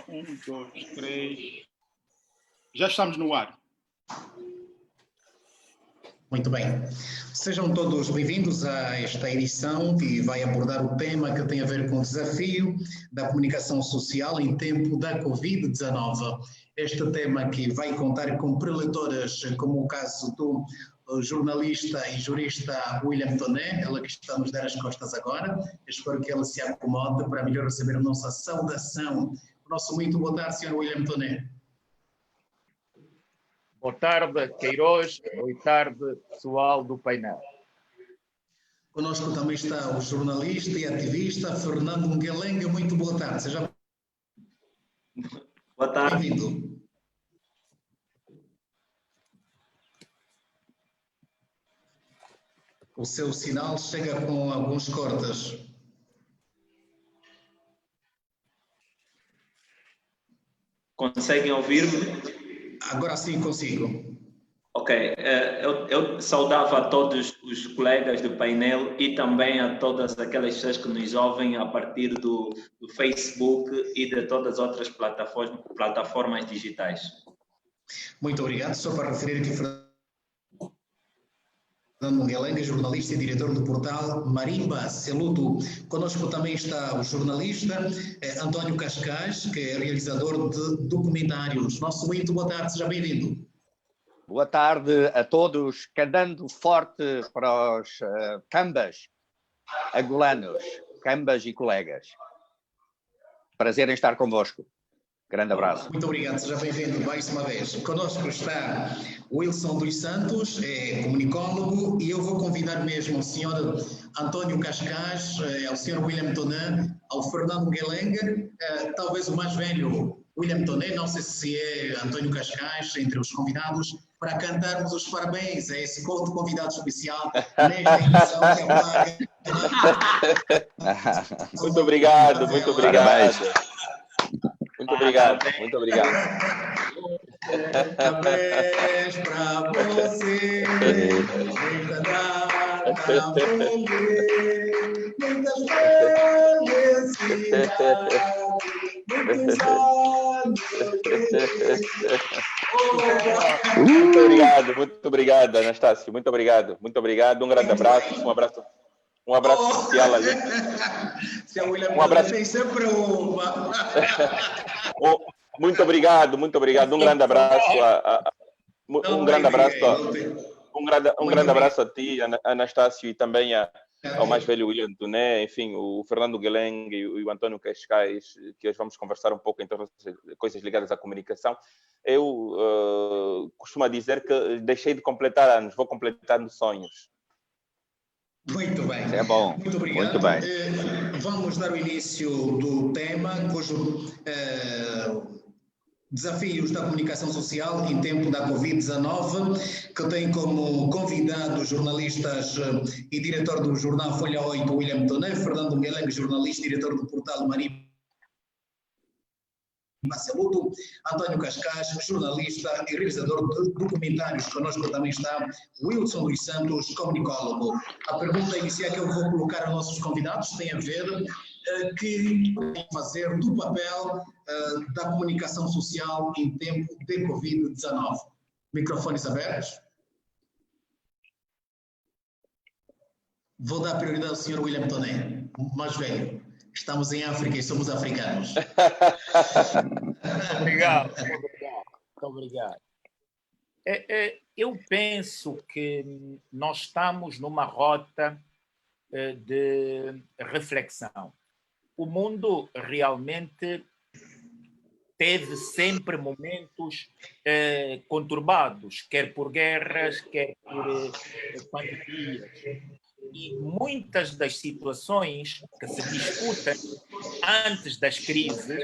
Um, dois, três. Já estamos no ar. Muito bem. Sejam todos bem-vindos a esta edição que vai abordar o tema que tem a ver com o desafio da comunicação social em tempo da Covid-19. Este tema que vai contar com preletoras, como o caso do jornalista e jurista William Toné, ela que está a nos dar as costas agora. Eu espero que ela se acomode para melhor receber a nossa saudação. O nosso muito boa tarde, Sr. William Toné. Boa tarde, Queiroz. Boa tarde, pessoal do painel. Conosco também está o jornalista e ativista Fernando Nguelenga. Muito boa tarde. Seja boa tarde. Bem-vindo. O seu sinal chega com alguns cortes. Conseguem ouvir-me? Agora sim consigo. Ok. Eu saudava a todos os colegas do painel e também a todas aquelas pessoas que nos ouvem a partir do Facebook e de todas as outras plataformas digitais. Muito obrigado. Só para referir aqui, Fernando Nguelenga, jornalista e diretor do portal Marimba Seludo. Conosco também está o jornalista António Cascais, que é realizador de documentários. Nosso muito boa tarde, seja bem-vindo. Boa tarde a todos, cantando forte para os cambas angolanos, cambas e colegas. Prazer em estar convosco. Grande abraço. Muito obrigado, seja bem-vindo mais uma vez. Conosco está Wilson dos Santos, é comunicólogo, e eu vou convidar mesmo o senhor António Cascais, ao senhor William Toné, ao Fernando Nguelenga, talvez o mais velho William Toné, não sei se é António Cascais, entre os convidados, para cantarmos os parabéns a esse convidado especial nesta edição que é Muito obrigado, muito obrigado. Muito obrigado, muito obrigado. Parabéns para você, muita data, muitas felicidades, muitos anos. Muito obrigado, Anastácio, muito obrigado, um grande abraço, um abraço especial ali. Um abraço. Tem sempre Muito obrigado, um grande abraço um grande abraço a ti, Anastácio, e também ao mais velho William Toné, enfim, o Fernando Nguelenga e o António Cascais, que hoje vamos conversar um pouco em todas as coisas ligadas à comunicação. Eu costumo dizer que deixei de completar anos, vou completando sonhos. Muito bem. É bom. Muito obrigado. Muito bem. Vamos dar o início do tema, cujo desafios da comunicação social em tempo da Covid-19, que tem como convidados jornalistas e diretor do jornal Folha 8, William Toné, Fernando Nguelenga, jornalista e diretor do portal Marimba Seludo, António Cascais, jornalista e realizador de documentários. Conosco também está Wilson dos Santos, comunicólogo. A pergunta inicial que eu vou colocar aos nossos convidados tem a ver que fazer do papel da comunicação social em tempo de Covid-19. Microfones abertos. Vou dar prioridade ao Sr. William Toné, mais velho. Estamos em África e somos africanos. Obrigado. Muito obrigado. Eu penso que nós estamos numa rota de reflexão. O mundo realmente teve sempre momentos conturbados, quer por guerras, quer por pandemias. E muitas das situações que se discutem antes das crises,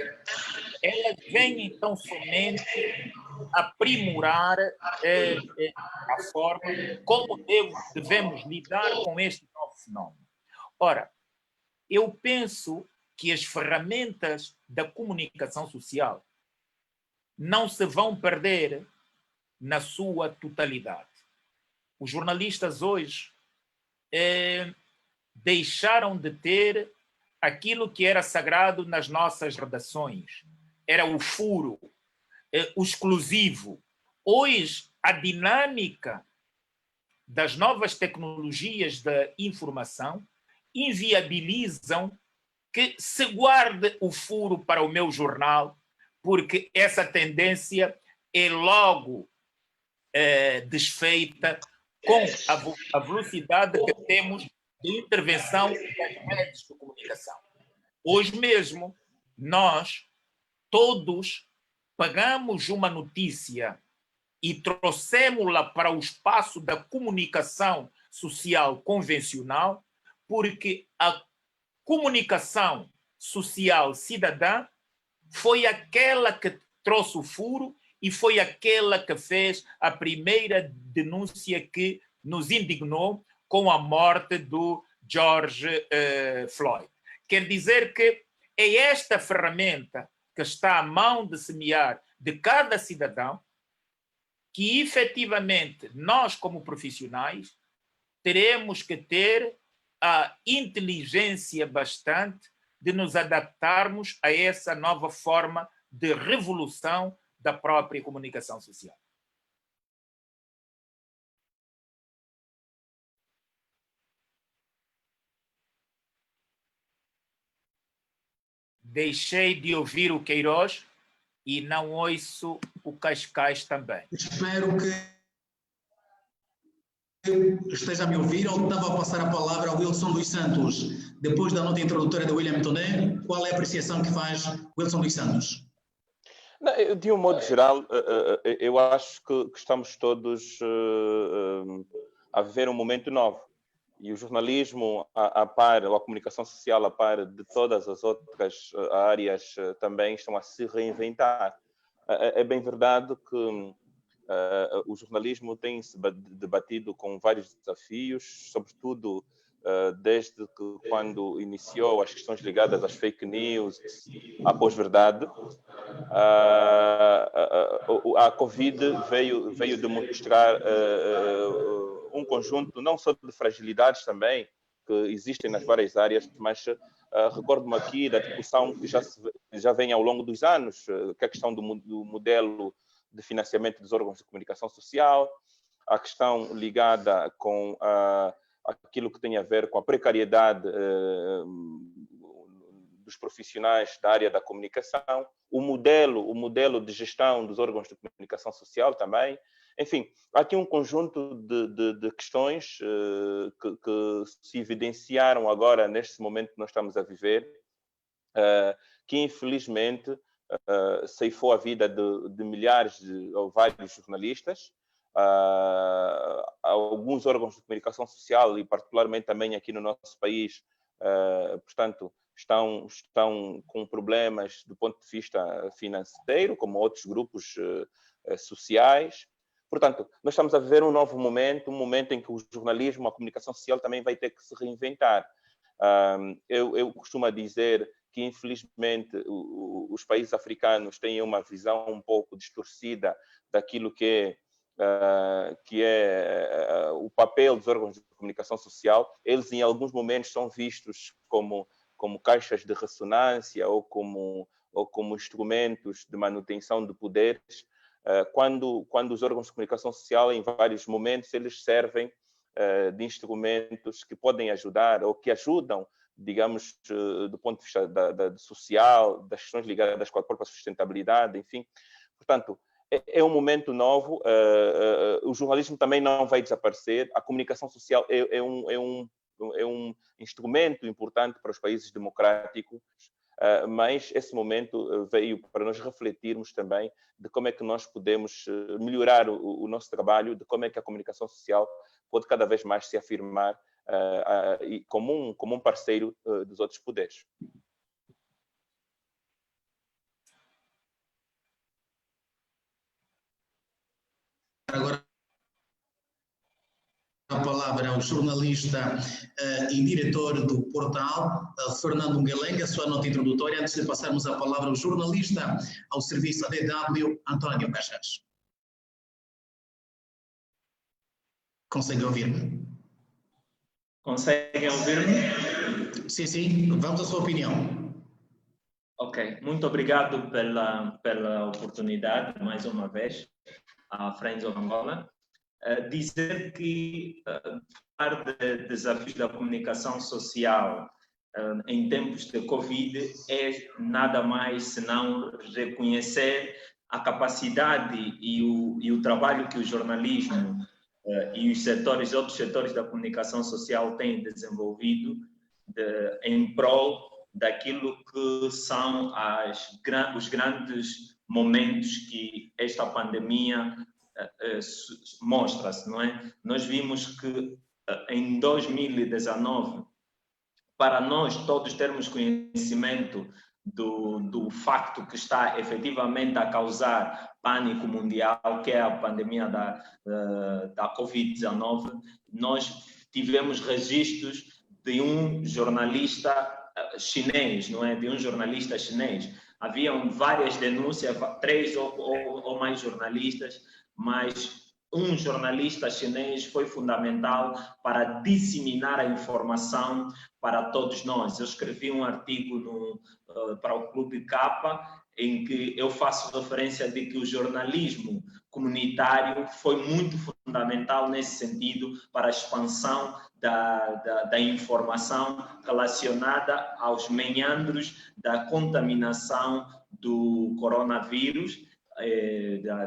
elas vêm então somente aprimorar a forma como devemos lidar com este novo fenómeno. Ora, eu penso que as ferramentas da comunicação social não se vão perder na sua totalidade. Os jornalistas hoje deixaram de ter aquilo que era sagrado nas nossas redações. Era o furo, o exclusivo. Hoje, a dinâmica das novas tecnologias da informação inviabilizam que se guarde o furo para o meu jornal, porque essa tendência é logo desfeita com a velocidade que temos de intervenção das redes de comunicação. Hoje mesmo, nós todos pegamos uma notícia e trouxemos-la para o espaço da comunicação social convencional, porque a comunicação social cidadã foi aquela que trouxe o furo e foi aquela que fez a primeira denúncia que nos indignou com a morte do George Floyd. Quer dizer que é esta ferramenta que está à mão de semear de cada cidadão que, efetivamente, nós, como profissionais, teremos que ter a inteligência bastante de nos adaptarmos a essa nova forma de revolução da própria comunicação social. Deixei de ouvir o Queiroz e não ouço o Cascais também. Espero que esteja a me ouvir. Eu estava a passar a palavra ao Wilson dos Santos. Depois da nota introdutória do William Toné, qual é a apreciação que faz Wilson dos Santos? Não, de um modo geral, eu acho que estamos todos a viver um momento novo. E o jornalismo a par, ou a comunicação social a par de todas as outras áreas também estão a se reinventar. É bem verdade que o jornalismo tem se debatido com vários desafios, sobretudo desde que quando iniciou as questões ligadas às fake news, à pós-verdade. A Covid veio demonstrar um conjunto não só de fragilidades também que existem nas várias áreas, mas recordo-me aqui da discussão que já vem ao longo dos anos, que é a questão do modelo de financiamento dos órgãos de comunicação social, a questão ligada com aquilo que tem a ver com a precariedade dos profissionais da área da comunicação, o modelo de gestão dos órgãos de comunicação social também. Enfim, há aqui um conjunto de questões que se evidenciaram agora, neste momento que nós estamos a viver, que infelizmente ceifou a vida de milhares ou vários jornalistas, alguns órgãos de comunicação social e particularmente também aqui no nosso país, portanto, estão com problemas do ponto de vista financeiro, como outros grupos sociais. Portanto, nós estamos a viver um novo momento, um momento em que o jornalismo, a comunicação social também vai ter que se reinventar. Eu costumo dizer que, infelizmente, os países africanos têm uma visão um pouco distorcida daquilo que é o papel dos órgãos de comunicação social. Eles, em alguns momentos, são vistos como caixas de ressonância ou como instrumentos de manutenção de poderes, quando os órgãos de comunicação social, em vários momentos, eles servem de instrumentos que podem ajudar ou que ajudam, digamos, do ponto de vista social, das questões ligadas com a própria sustentabilidade, enfim. Portanto, é um momento novo, o jornalismo também não vai desaparecer, a comunicação social é um instrumento importante para os países democráticos, mas esse momento veio para nós refletirmos também de como é que nós podemos melhorar o nosso trabalho, de como é que a comunicação social pode cada vez mais se afirmar como um parceiro dos outros poderes. Agora a palavra ao jornalista e diretor do portal, Fernando Nguelenga, a sua nota introdutória, antes de passarmos a palavra ao jornalista ao serviço ADW, António Casas. Consegue ouvir-me? Conseguem ouvir-me? Sim, sim, vamos à sua opinião. Ok, muito obrigado pela oportunidade, mais uma vez, à Friends of Angola. Dizer que falar de desafios da comunicação social em tempos de Covid é nada mais senão reconhecer a capacidade e o trabalho que o jornalismo e os outros setores da comunicação social têm desenvolvido em prol daquilo que são os grandes momentos que esta pandemia mostra-se, não é? Nós vimos que em 2019, para nós todos termos conhecimento do facto que está efetivamente a causar pânico mundial, que é a pandemia da Covid-19, nós tivemos registros de um jornalista chinês, não é? De um jornalista chinês. Haviam várias denúncias, 3 ou mais jornalistas, mas um jornalista chinês foi fundamental para disseminar a informação para todos nós. Eu escrevi um artigo para o Clube Capa, em que eu faço referência de que o jornalismo comunitário foi muito fundamental nesse sentido para a expansão da informação relacionada aos meandros da contaminação do coronavírus,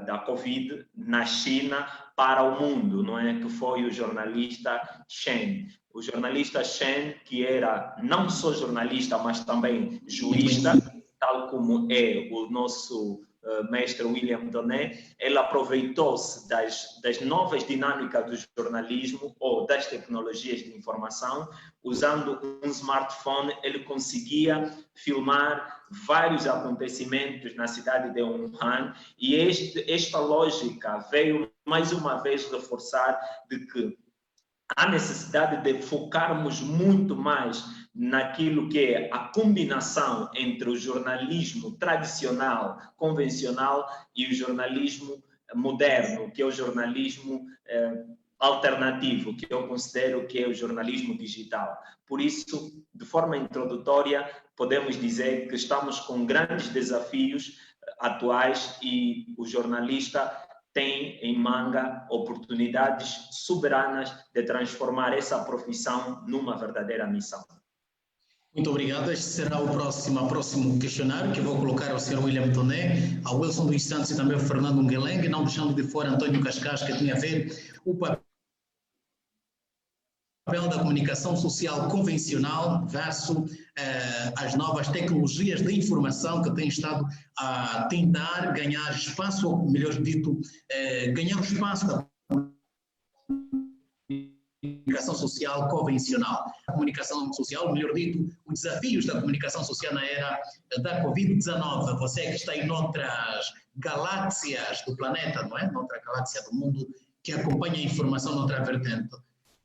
da Covid na China para o mundo, não é? Que foi o jornalista Shen. O jornalista Shen, que era não só jornalista, mas também jurista, tal como é o nosso mestre William Donet, ele aproveitou-se das novas dinâmicas do jornalismo ou das tecnologias de informação. Usando um smartphone, ele conseguia filmar vários acontecimentos na cidade de Wuhan, e esta lógica veio mais uma vez reforçar de que há necessidade de focarmos muito mais naquilo que é a combinação entre o jornalismo tradicional, convencional, e o jornalismo moderno, que é o jornalismo alternativo, que eu considero que é o jornalismo digital. Por isso, de forma introdutória, podemos dizer que estamos com grandes desafios atuais e o jornalista tem em manga oportunidades soberanas de transformar essa profissão numa verdadeira missão. Muito obrigado. Este será o próximo questionário que eu vou colocar ao Sr. William Donet, ao Wilson dos Santos e também ao Fernando Nguelengue, não deixando de fora António Cascais, que tinha a ver o papel da comunicação social convencional versus as novas tecnologias de informação que têm estado a tentar ganhar espaço, ou melhor dito, ganhar o espaço da comunicação social convencional. A comunicação social, melhor dito, os desafios da comunicação social na era da Covid-19. Você que está em outras galáxias do planeta, não é? Noutra galáxia do mundo, que acompanha a informação noutra vertente.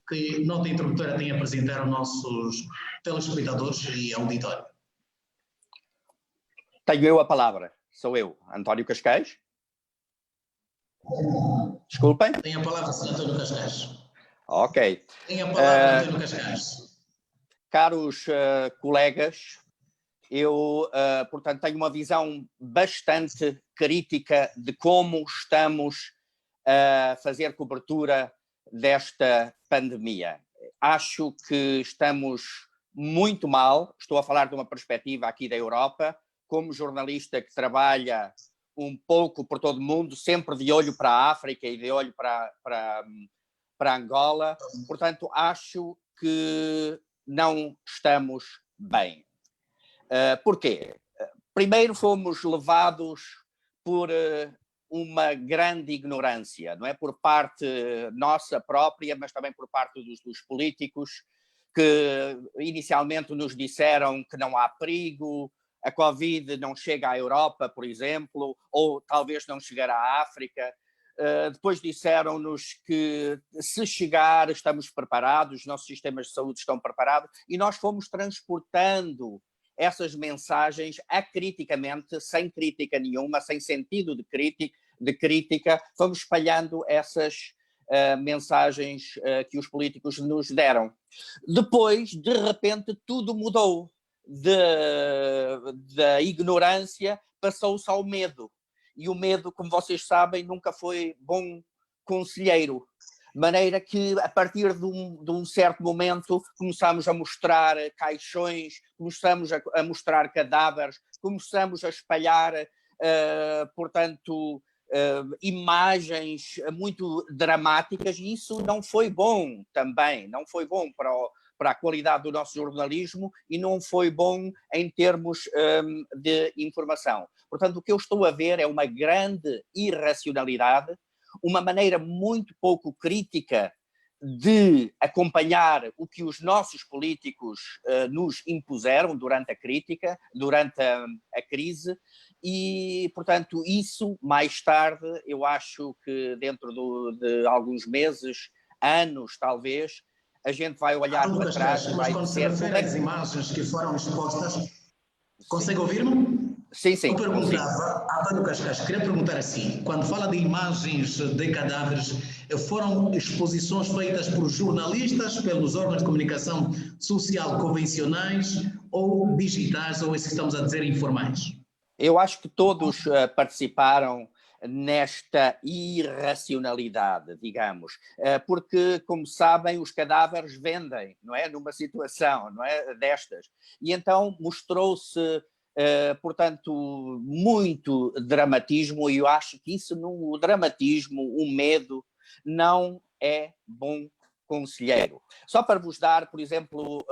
Que nota introdutória tem a apresentar aos nossos telespectadores e auditório? Tenho eu a palavra. Sou eu, António Cascais. Desculpem. Tem a palavra, Sr. António Cascais. Ok. Tem a palavra, António Cascais. Caros colegas, eu, portanto, tenho uma visão bastante crítica de como estamos a fazer cobertura desta pandemia. Acho que estamos muito mal, estou a falar de uma perspectiva aqui da Europa, como jornalista que trabalha um pouco por todo o mundo, sempre de olho para a África e de olho para Angola. Portanto, acho que não estamos bem. Porquê? Primeiro, fomos levados por uma grande ignorância, não é? Por parte nossa própria, mas também por parte dos políticos, que inicialmente nos disseram que não há perigo, a Covid não chega à Europa, por exemplo, ou talvez não chegará à África. Depois disseram-nos que se chegar estamos preparados, os nossos sistemas de saúde estão preparados, e nós fomos transportando essas mensagens acriticamente, sem crítica nenhuma, sem sentido de crítica, fomos espalhando essas mensagens que os políticos nos deram. Depois, de repente, tudo mudou. Da ignorância passou-se ao medo. E o medo, como vocês sabem, nunca foi bom conselheiro. De maneira que, a partir de um certo momento, começamos a mostrar caixões, começamos a mostrar cadáveres, começamos a espalhar, portanto, imagens muito dramáticas, e isso não foi bom também, não foi bom para a qualidade do nosso jornalismo e não foi bom em termos de informação. Portanto, o que eu estou a ver é uma grande irracionalidade, uma maneira muito pouco crítica de acompanhar o que os nossos políticos nos impuseram durante a crítica, durante a crise, e, portanto, isso, mais tarde, eu acho que dentro de alguns meses, anos, talvez, a gente vai olhar para trás e vai quando se dizer... refere às imagens que foram expostas, consegue ouvir-me? Sim, sim. Eu perguntava, António Cascais, queria perguntar assim, quando fala de imagens de cadáveres, foram exposições feitas por jornalistas, pelos órgãos de comunicação social convencionais ou digitais, ou esses que estamos a dizer informais? Eu acho que todos participaram nesta irracionalidade, digamos, porque, como sabem, os cadáveres vendem, não é? Numa situação, não é? Destas. E então mostrou-se, portanto, muito dramatismo, e eu acho que isso, o dramatismo, o medo, não é bom conselheiro. Só para vos dar, por exemplo,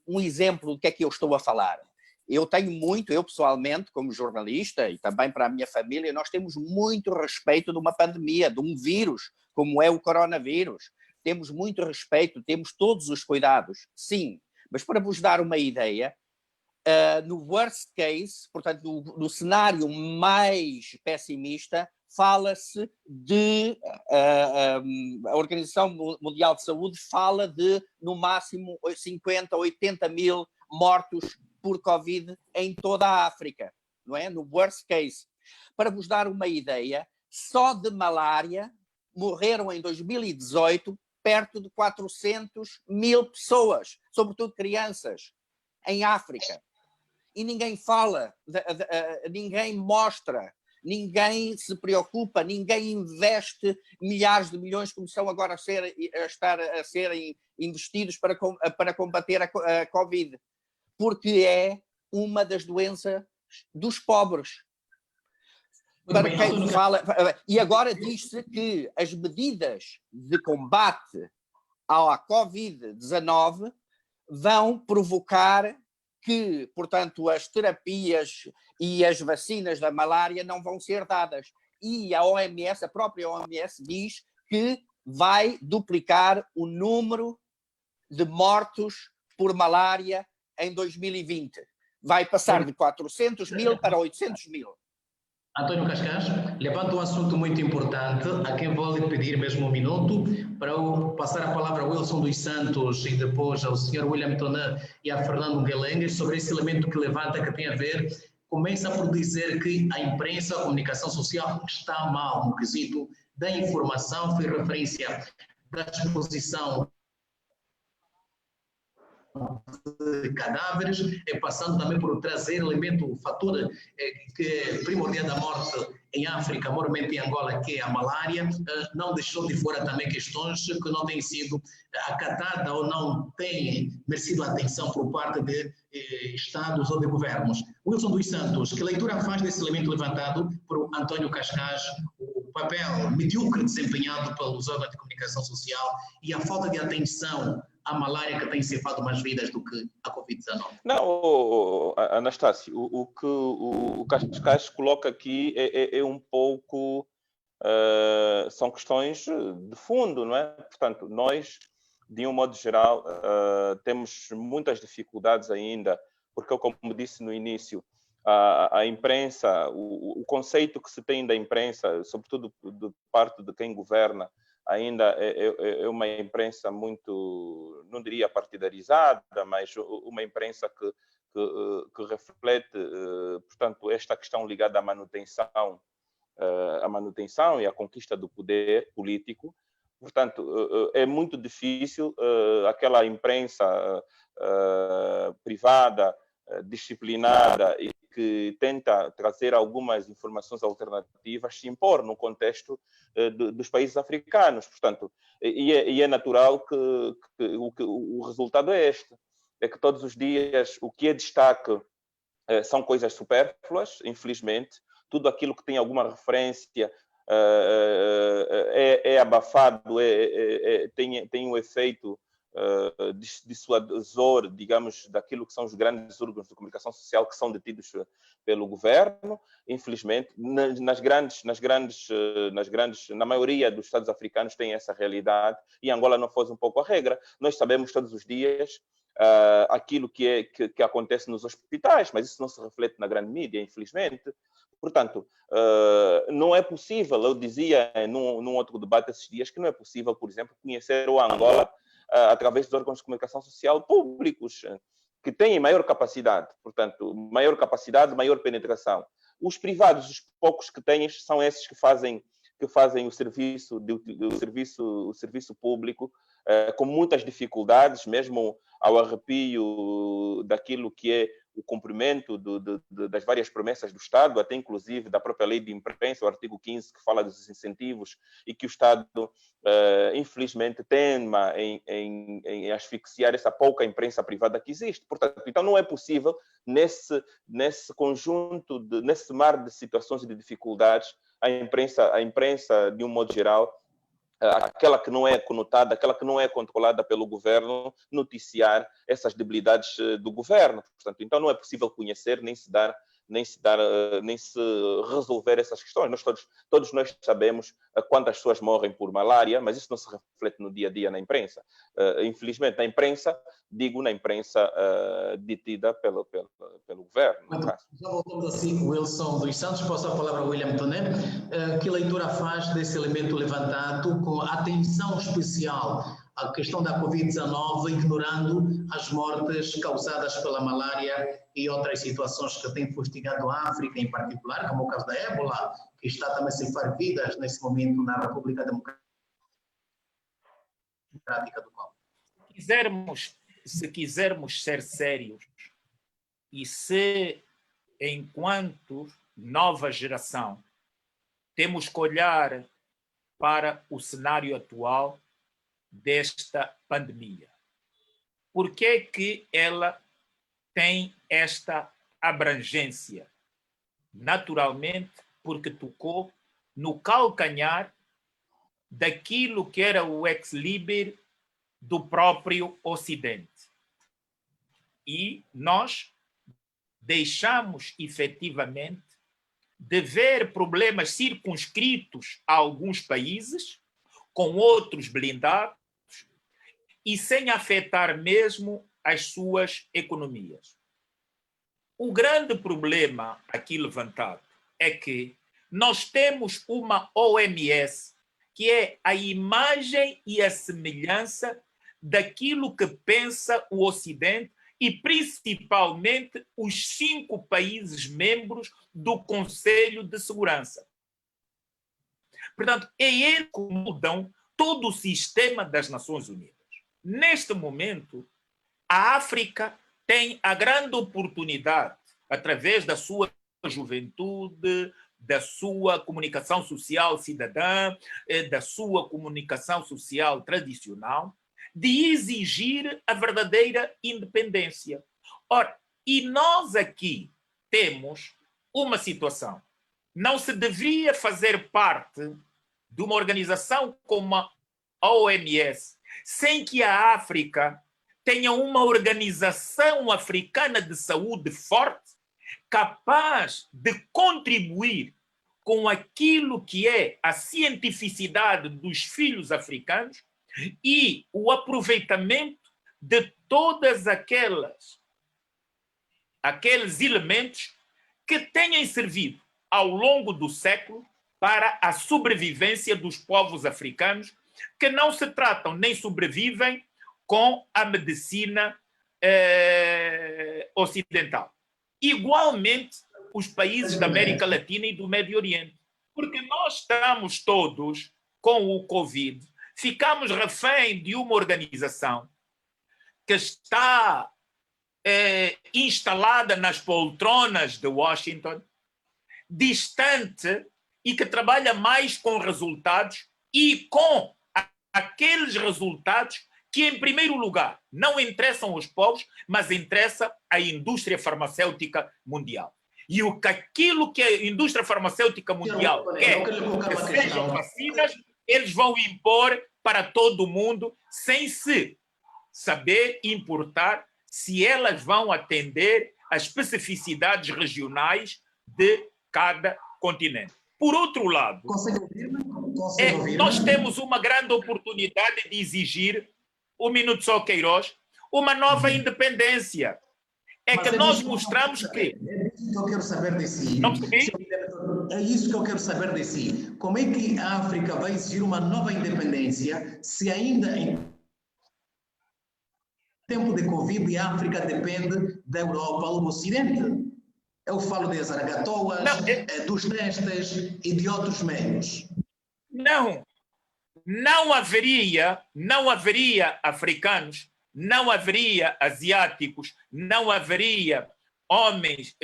um exemplo do que é que eu estou a falar. Eu pessoalmente, como jornalista, e também para a minha família, nós temos muito respeito de uma pandemia, de um vírus, como é o coronavírus. Temos muito respeito, temos todos os cuidados, sim. Mas para vos dar uma ideia, no worst case, portanto, no cenário mais pessimista, fala-se de... a Organização Mundial de Saúde fala de, no máximo, 50 ou 80 mil mortos por Covid em toda a África, não é? No worst case. Para vos dar uma ideia, só de malária morreram em 2018 perto de 400 mil pessoas, sobretudo crianças, em África. E ninguém fala, ninguém mostra, ninguém se preocupa, ninguém investe milhares de milhões como estão agora a serem investidos para combater a Covid. Porque é uma das doenças dos pobres. Para quem fala, e agora diz-se que as medidas de combate à Covid-19 vão provocar que, portanto, as terapias e as vacinas da malária não vão ser dadas. E a OMS, a própria OMS, diz que vai duplicar o número de mortos por malária em 2020. Vai passar de 400 mil para 800 mil. António Cascais, levanta um assunto muito importante, a quem vou lhe pedir mesmo um minuto, para eu passar a palavra ao Wilson dos Santos e depois ao Sr. William Tonet e a Fernando Guelengue sobre esse elemento que levanta, que tem a ver, começa por dizer que a imprensa, a comunicação social está mal no quesito da informação, foi referência da exposição de cadáveres, passando também por trazer elemento, o fator que é primordial da morte em África, mormente em Angola, que é a malária, não deixou de fora também questões que não têm sido acatadas ou não têm merecido atenção por parte de Estados ou de governos. Wilson dos Santos, que leitura faz desse elemento levantado por António Cascais, o papel medíocre desempenhado pelos órgãos de comunicação social e a falta de atenção à malária que tem ceifado mais vidas do que a Covid-19? Não, Anastácio, o que o Cascais coloca aqui é um pouco... são questões de fundo, não é? Portanto, nós, de um modo geral, temos muitas dificuldades ainda, porque, como disse no início, a imprensa, o conceito que se tem da imprensa, sobretudo de parte de quem governa, ainda é uma imprensa muito, não diria partidarizada, mas uma imprensa que reflete, portanto, esta questão ligada à manutenção e à conquista do poder político, Portanto, é muito difícil aquela imprensa privada, disciplinada e que tenta trazer algumas informações alternativas se impor no contexto dos países africanos. Portanto, e é natural que o resultado é este. É que todos os dias o que é destaque são coisas supérfluas, infelizmente. Tudo aquilo que tem alguma referência é abafado, tem um efeito dissuasor, digamos, daquilo que são os grandes órgãos de comunicação social que são detidos pelo governo. Infelizmente, na maioria dos Estados africanos tem essa realidade, e Angola não foge um pouco a regra. Nós sabemos todos os dias aquilo que acontece nos hospitais, mas isso não se reflete na grande mídia, infelizmente. Portanto, não é possível, eu dizia num outro debate esses dias, que não é possível, por exemplo, conhecer o Angola através dos órgãos de comunicação social públicos, que têm maior capacidade, portanto, maior penetração. Os privados, os poucos que têm, são esses que fazem o serviço público com muitas dificuldades, mesmo ao arrepio daquilo que é o cumprimento das várias promessas do Estado, até inclusive da própria lei de imprensa, o artigo 15, que fala dos incentivos, e que o Estado, infelizmente, teima em asfixiar essa pouca imprensa privada que existe. Portanto, então não é possível, nesse conjunto, nesse mar de situações e de dificuldades, a imprensa, de um modo geral, aquela que não é conotada, aquela que não é controlada pelo governo, noticiar essas debilidades do governo. Portanto, então não é possível conhecer nem se resolver essas questões. Todos nós sabemos quantas pessoas morrem por malária, mas isso não se reflete no dia a dia na imprensa. Infelizmente, na imprensa detida pelo governo. Já voltamos assim, Wilson dos Santos. Passo a palavra ao William Toné. Que leitura faz desse elemento levantado com atenção especial à questão da Covid-19, ignorando as mortes causadas pela malária e outras situações que têm fustigado a África em particular, como o caso da ébola, que está também a ceifar vidas nesse momento na República Democrática do Congo? Se quisermos ser sérios e se, enquanto nova geração, temos que olhar para o cenário atual desta pandemia. Por que que ela tem esta abrangência? Naturalmente, porque tocou no calcanhar daquilo que era o ex-libris do próprio Ocidente. E nós deixamos, efetivamente, de ver problemas circunscritos a alguns países, com outros blindados, e sem afetar mesmo as suas economias. O grande problema aqui levantado é que nós temos uma OMS que é a imagem e a semelhança daquilo que pensa o Ocidente e principalmente os 5 países membros do Conselho de Segurança. Portanto, é eles que mudam todo o sistema das Nações Unidas. Neste momento, a África tem a grande oportunidade, através da sua juventude, da sua comunicação social cidadã, da sua comunicação social tradicional, de exigir a verdadeira independência. Ora, e nós aqui temos uma situação. Não se deveria fazer parte de uma organização como a OMS sem que a África tenha uma organização africana de saúde forte, capaz de contribuir com aquilo que é a cientificidade dos filhos africanos e o aproveitamento de todas aqueles elementos que tenham servido ao longo do século para a sobrevivência dos povos africanos, que não se tratam nem sobrevivem com a medicina ocidental. Igualmente, os países da América Latina e do Médio Oriente. Porque nós estamos todos com o Covid ficamos refém de uma organização que está instalada nas poltronas de Washington, distante e que trabalha mais com resultados e com aqueles resultados que, em primeiro lugar, não interessam aos povos, mas interessa à indústria farmacêutica mundial. E aquilo que a indústria farmacêutica mundial quer que sejam vacinas, eles vão impor para todo mundo, sem se saber importar se elas vão atender às especificidades regionais de cada continente. Por outro lado, nós temos uma grande oportunidade de exigir, um minuto só, Queiroz, uma nova independência. É que nós mostramos que... É isso que eu quero saber de si. Não percebi? É isso que eu quero saber de si. Como é que a África vai exigir uma nova independência se ainda em tempo de Covid a África depende da Europa ou do Ocidente? Eu falo das Zaragatoas, dos testes e de outros meios. Não haveria africanos, não haveria asiáticos, não haveria homens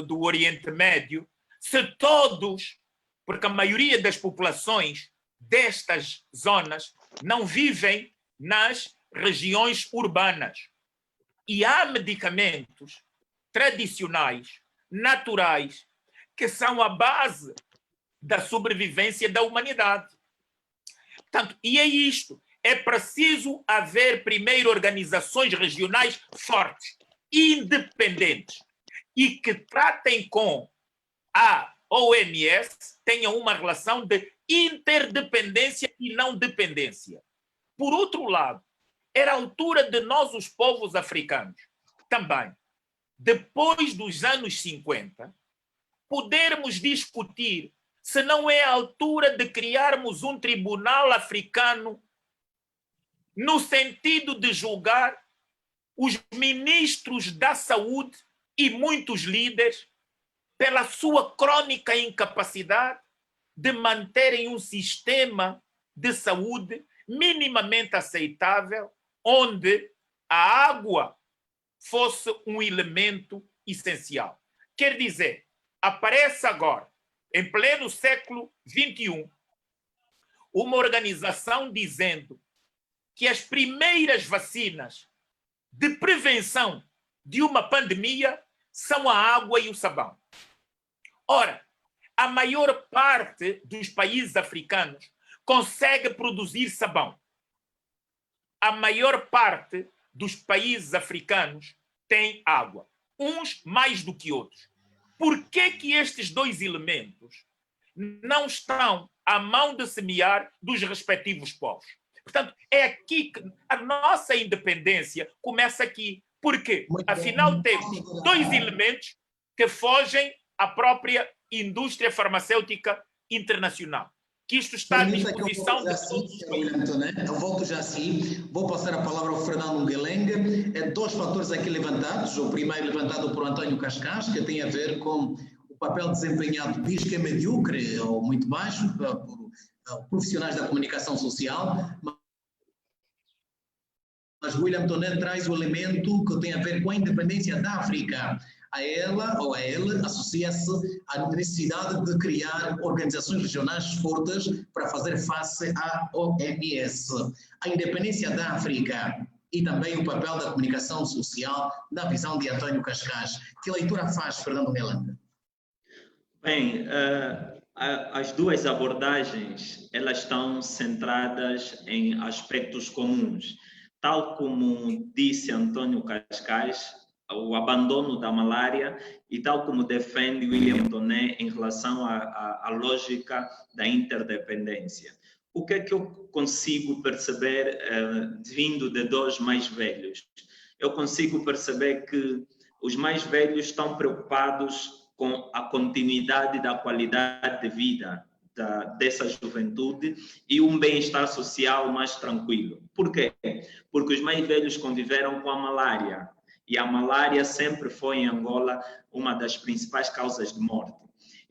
do Oriente Médio, se todos, porque a maioria das populações destas zonas não vivem nas regiões urbanas. E há medicamentos tradicionais, naturais, que são a base da sobrevivência da humanidade. Portanto, e é isto. É preciso haver primeiro organizações regionais fortes, independentes, e que tratem com a OMS, tenham uma relação de interdependência e não dependência. Por outro lado, era a altura de nós, os povos africanos, também, depois dos anos 50, podermos discutir se não é a altura de criarmos um tribunal africano no sentido de julgar os ministros da saúde e muitos líderes pela sua crônica incapacidade de manterem um sistema de saúde minimamente aceitável, onde a água fosse um elemento essencial. Quer dizer, aparece agora, em pleno século XXI, uma organização dizendo que as primeiras vacinas de prevenção de uma pandemia são a água e o sabão. Ora, a maior parte dos países africanos consegue produzir sabão. A maior parte dos países africanos tem água, uns mais do que outros. Por que estes dois elementos não estão à mão de semear dos respectivos povos? Portanto, é aqui que a nossa independência começa aqui. Por quê? Afinal, temos dois elementos que fogem à própria indústria farmacêutica internacional. Que isto está à disposição de todos os países. Eu volto já assim. Vou passar a palavra ao Fernando Nguelengue. Dois fatores aqui levantados. O primeiro levantado por António Cascais, que tem a ver com o papel desempenhado, diz que é medíocre ou muito baixo, por profissionais da comunicação social. Mas William Tonet traz o elemento que tem a ver com a independência da África. A ela ou a ele associa-se à necessidade de criar organizações regionais fortes para fazer face à OMS. A independência da África e também o papel da comunicação social na visão de António Cascais. Que leitura faz, Fernando Nguelengue? Bem, as duas abordagens, elas estão centradas em aspectos comuns. Tal como disse António Cascais, o abandono da malária, e tal como defende William Tonet em relação à lógica da interdependência. O que é que eu consigo perceber vindo de dois mais velhos? Eu consigo perceber que os mais velhos estão preocupados com a continuidade da qualidade de vida dessa juventude e um bem-estar social mais tranquilo. Por quê? Porque os mais velhos conviveram com a malária, e a malária sempre foi em Angola uma das principais causas de morte.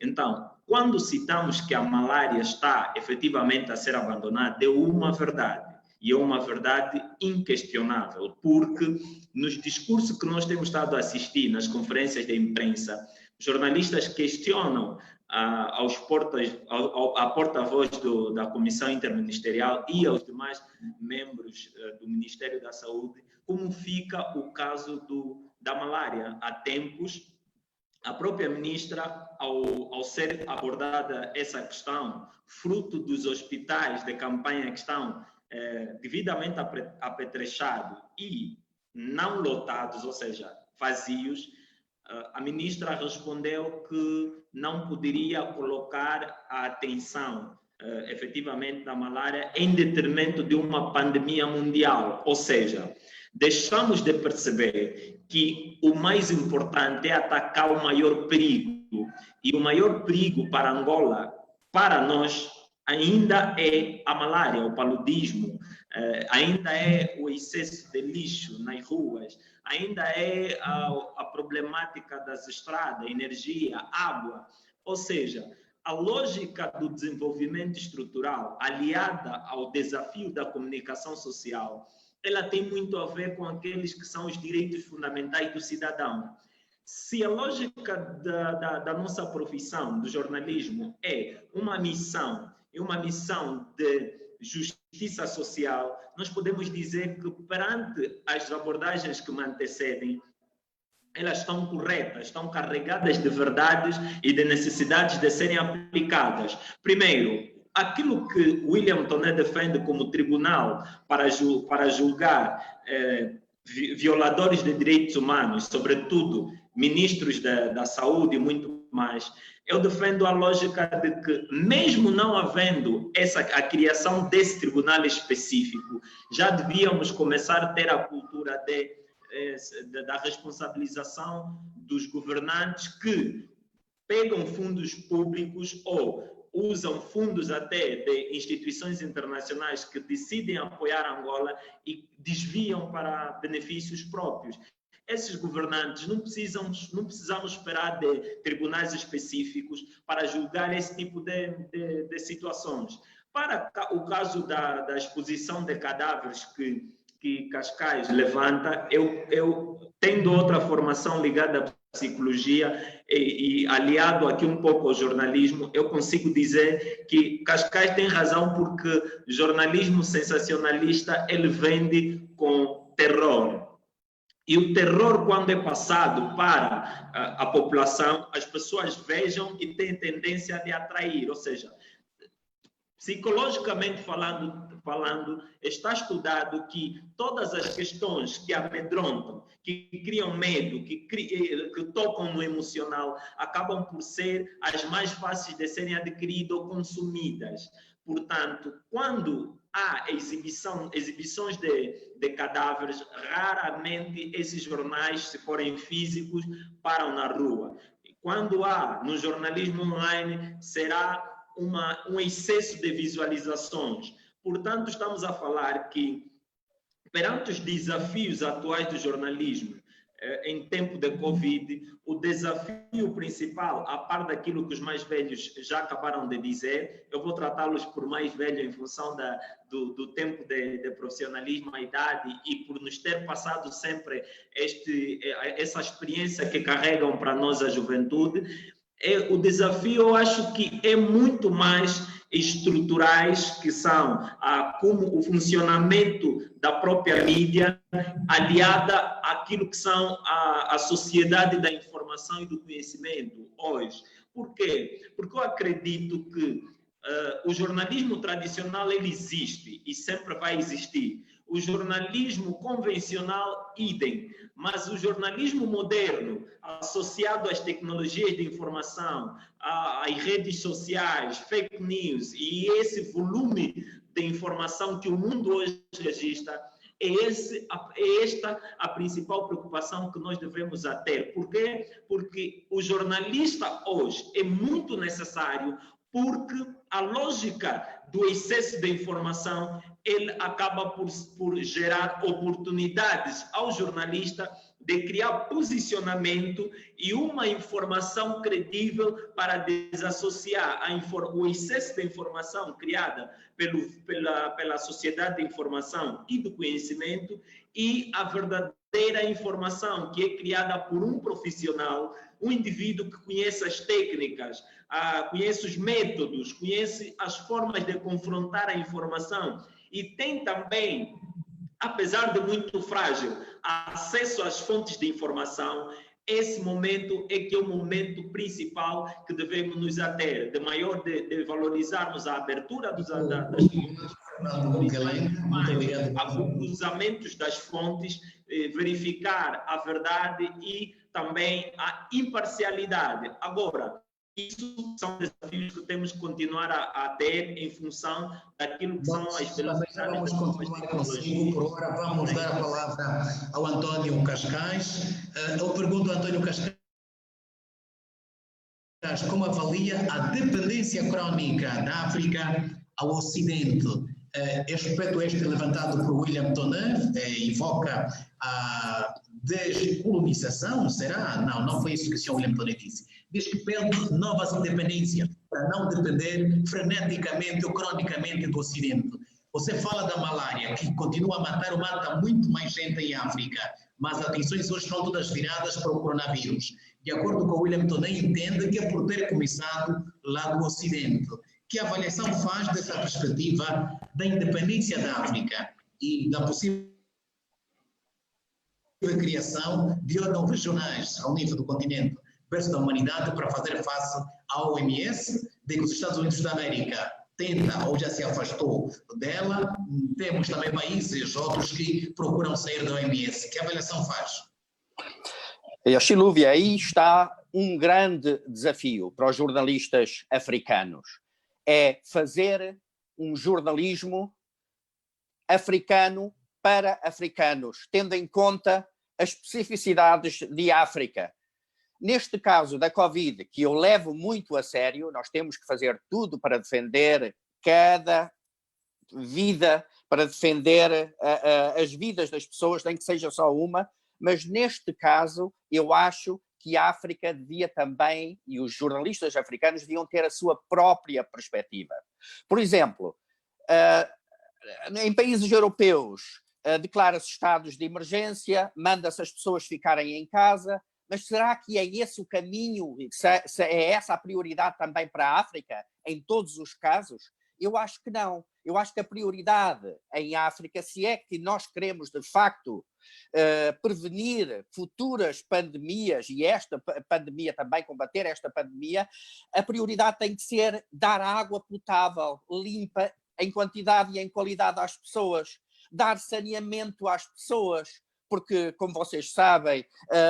Então, quando citamos que a malária está efetivamente a ser abandonada, é uma verdade. E é uma verdade inquestionável, porque nos discursos que nós temos estado a assistir, nas conferências de imprensa, jornalistas questionam a porta-voz da Comissão Interministerial e aos demais membros do Ministério da Saúde como fica o caso da malária. Há tempos, a própria ministra, ao ser abordada essa questão, fruto dos hospitais de campanha que estão devidamente apetrechados e não lotados, ou seja, vazios, a ministra respondeu que não poderia colocar a atenção efetivamente da malária em detrimento de uma pandemia mundial. Ou seja, deixamos de perceber que o mais importante é atacar o maior perigo. E o maior perigo para Angola, para nós, ainda é a malária, o paludismo, ainda é o excesso de lixo nas ruas, ainda é a problemática das estradas, energia, água. Ou seja, a lógica do desenvolvimento estrutural, aliada ao desafio da comunicação social, ela tem muito a ver com aqueles que são os direitos fundamentais do cidadão. Se a lógica da nossa profissão, do jornalismo, é uma missão de justiça social, nós podemos dizer que perante as abordagens que me antecedem, elas estão corretas, estão carregadas de verdades e de necessidades de serem aplicadas. Primeiro, aquilo que William Toné defende como tribunal para julgar violadores de direitos humanos, sobretudo ministros da saúde e muito mais, eu defendo a lógica de que, mesmo não havendo a criação desse tribunal específico, já devíamos começar a ter a cultura da responsabilização dos governantes que pegam fundos públicos ou usam fundos até de instituições internacionais que decidem apoiar Angola e desviam para benefícios próprios. Esses governantes não precisamos esperar de tribunais específicos para julgar esse tipo de situações. Para o caso da exposição de cadáveres que Cascais levanta, eu tendo outra formação ligada à psicologia e aliado aqui um pouco ao jornalismo, eu consigo dizer que Cascais tem razão, porque jornalismo sensacionalista ele vende com terror. E o terror, quando é passado para a população, as pessoas vejam e têm tendência de atrair. Ou seja, psicologicamente falando, está estudado que todas as questões que amedrontam, que criam medo, que tocam no emocional, acabam por ser as mais fáceis de serem adquiridas ou consumidas. Portanto, quando há exibições de cadáveres, raramente esses jornais, se forem físicos, param na rua. Quando há no jornalismo online, será um excesso de visualizações. Portanto, estamos a falar que, perante os desafios atuais do jornalismo, em tempo de Covid, o desafio principal, a par daquilo que os mais velhos já acabaram de dizer, eu vou tratá-los por mais velho em função do tempo de profissionalismo, a idade, e por nos ter passado sempre essa experiência que carregam para nós a juventude. O desafio, eu acho que é muito mais estruturais, que são como o funcionamento da própria mídia, aliada àquilo que são a sociedade da informação e do conhecimento hoje. Por quê? Porque eu acredito que o jornalismo tradicional ele existe e sempre vai existir. O jornalismo convencional, idem. Mas o jornalismo moderno, associado às tecnologias de informação, às redes sociais, fake news e esse volume de informação que o mundo hoje registra, é esta a principal preocupação que nós devemos ter. Por quê? Porque o jornalista hoje é muito necessário porque a lógica do excesso de informação, ele acaba por gerar oportunidades ao jornalista de criar posicionamento e uma informação credível para desassociar o excesso de informação criada pela sociedade de informação e do conhecimento e a verdadeira informação que é criada por um profissional, um indivíduo que conhece as técnicas, conhece os métodos, conhece as formas de confrontar a informação e tem também, apesar de muito frágil, acesso às fontes de informação. Esse momento é que é o momento principal que devemos nos ater, de valorizarmos a abertura das cruzamentos das fontes, verificar a verdade e também a imparcialidade. Agora, isso são desafios que temos que continuar a ter em função daquilo que são as velocidades. Vamos continuar consigo, por hora vamos dar a palavra ao António Cascais. Eu pergunto ao António Cascais como avalia a dependência crónica da África ao Ocidente. Aspecto este levantado por William Tonner, evoca a descolonização, será? Não foi isso que o Sr. William Tonner disse. Diz que pede novas independências para não depender freneticamente ou cronicamente do Ocidente. Você fala da malária, que continua a matar ou mata muito mais gente em África, mas as atenções hoje estão todas viradas para o coronavírus. De acordo com o William Tonner, entende que é por ter começado lá do Ocidente. Que avaliação faz dessa perspectiva da independência da África e da possível criação de órgãos regionais ao nível do continente versus da humanidade para fazer face à OMS, de que os Estados Unidos da América tenta ou já se afastou dela, temos também países outros que procuram sair da OMS. Que avaliação faz? Silúvia, aí está um grande desafio para os jornalistas africanos. É fazer um jornalismo africano para africanos, tendo em conta as especificidades de África. Neste caso da Covid, que eu levo muito a sério, nós temos que fazer tudo para defender cada vida, para defender as vidas das pessoas, nem que seja só uma, mas neste caso eu acho que a África devia também, e os jornalistas africanos deviam ter a sua própria perspectiva. Por exemplo, em países europeus, declara-se estados de emergência, manda-se as pessoas ficarem em casa, mas será que é esse o caminho, se é essa a prioridade também para a África, em todos os casos? Eu acho que não. Eu acho que a prioridade em África, se é que nós queremos, de facto, prevenir futuras pandemias e esta pandemia também, combater esta pandemia, a prioridade tem que ser dar água potável, limpa, em quantidade e em qualidade às pessoas, dar saneamento às pessoas, porque, como vocês sabem,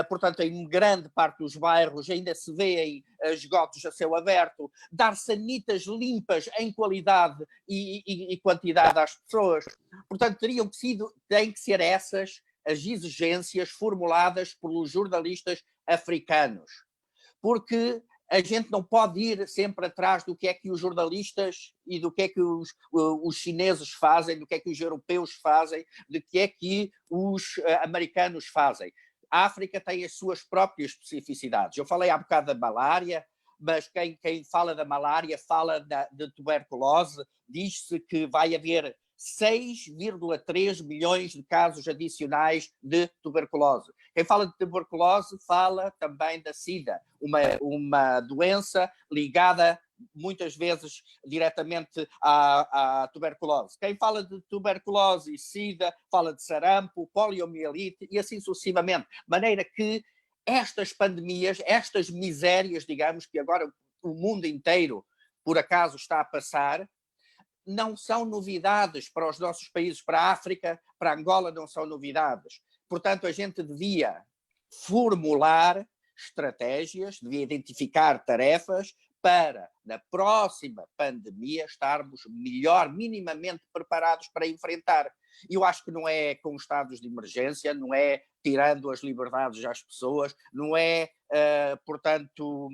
portanto, em grande parte dos bairros ainda se vêem esgotos a céu aberto, dar sanitas limpas em qualidade e quantidade às pessoas. Portanto, têm que ser essas as exigências formuladas pelos jornalistas africanos. Porque a gente não pode ir sempre atrás do que é que os jornalistas e do que é que os chineses fazem, do que é que os europeus fazem, do que é que os americanos fazem. A África tem as suas próprias especificidades. Eu falei há bocado da malária, mas quem fala da malária fala de tuberculose. Diz-se que vai haver 6,3 milhões de casos adicionais de tuberculose. Quem fala de tuberculose fala também da SIDA, uma doença ligada muitas vezes diretamente à tuberculose. Quem fala de tuberculose e SIDA fala de sarampo, poliomielite e assim sucessivamente. De maneira que estas pandemias, estas misérias, digamos, que agora o mundo inteiro por acaso está a passar, não são novidades para os nossos países, para a África, para Angola não são novidades. Portanto, a gente devia formular estratégias, devia identificar tarefas para, na próxima pandemia, estarmos minimamente preparados para enfrentar. Eu acho que não é com estados de emergência, não é tirando as liberdades às pessoas, não é, portanto,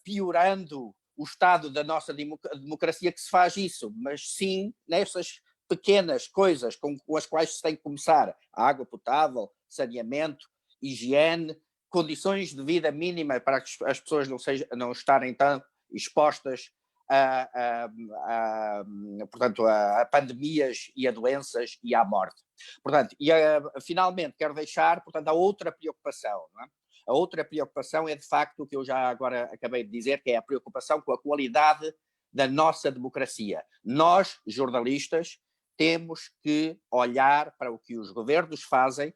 piorando o estado da nossa democracia que se faz isso, mas sim nessas pequenas coisas com as quais se tem que começar. Água potável, saneamento, higiene, condições de vida mínima para que as pessoas não estarem tão expostas portanto, a pandemias e a doenças e à morte. Portanto, finalmente quero deixar, portanto, a outra preocupação, não é? A outra preocupação é, de facto, o que eu já agora acabei de dizer, que é a preocupação com a qualidade da nossa democracia. Nós, jornalistas, temos que olhar para o que os governos fazem,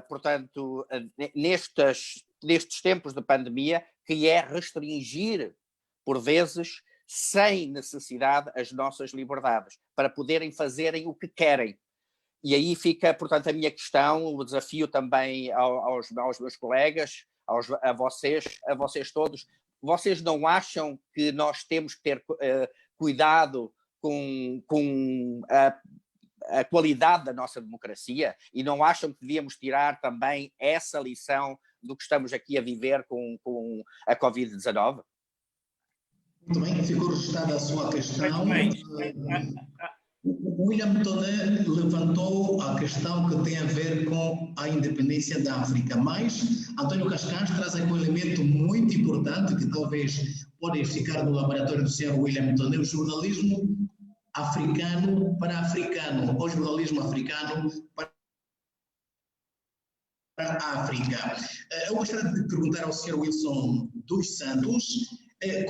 portanto, nestes tempos de pandemia, que é restringir, por vezes, sem necessidade, as nossas liberdades, para poderem fazerem o que querem. E aí fica, portanto, a minha questão, o desafio também aos meus colegas, a vocês todos. Vocês não acham que nós temos que ter cuidado com a qualidade da nossa democracia? E não acham que devíamos tirar também essa lição do que estamos aqui a viver com a Covid-19? Muito bem, ficou registrada a sua questão. O William Toné levantou a questão que tem a ver com a independência da África, mas António Cascais traz aqui um elemento muito importante que talvez pode ficar no laboratório do Sr. William Toné, o jornalismo africano para africano, ou jornalismo africano para a África. Eu gostaria de perguntar ao Sr. Wilson dos Santos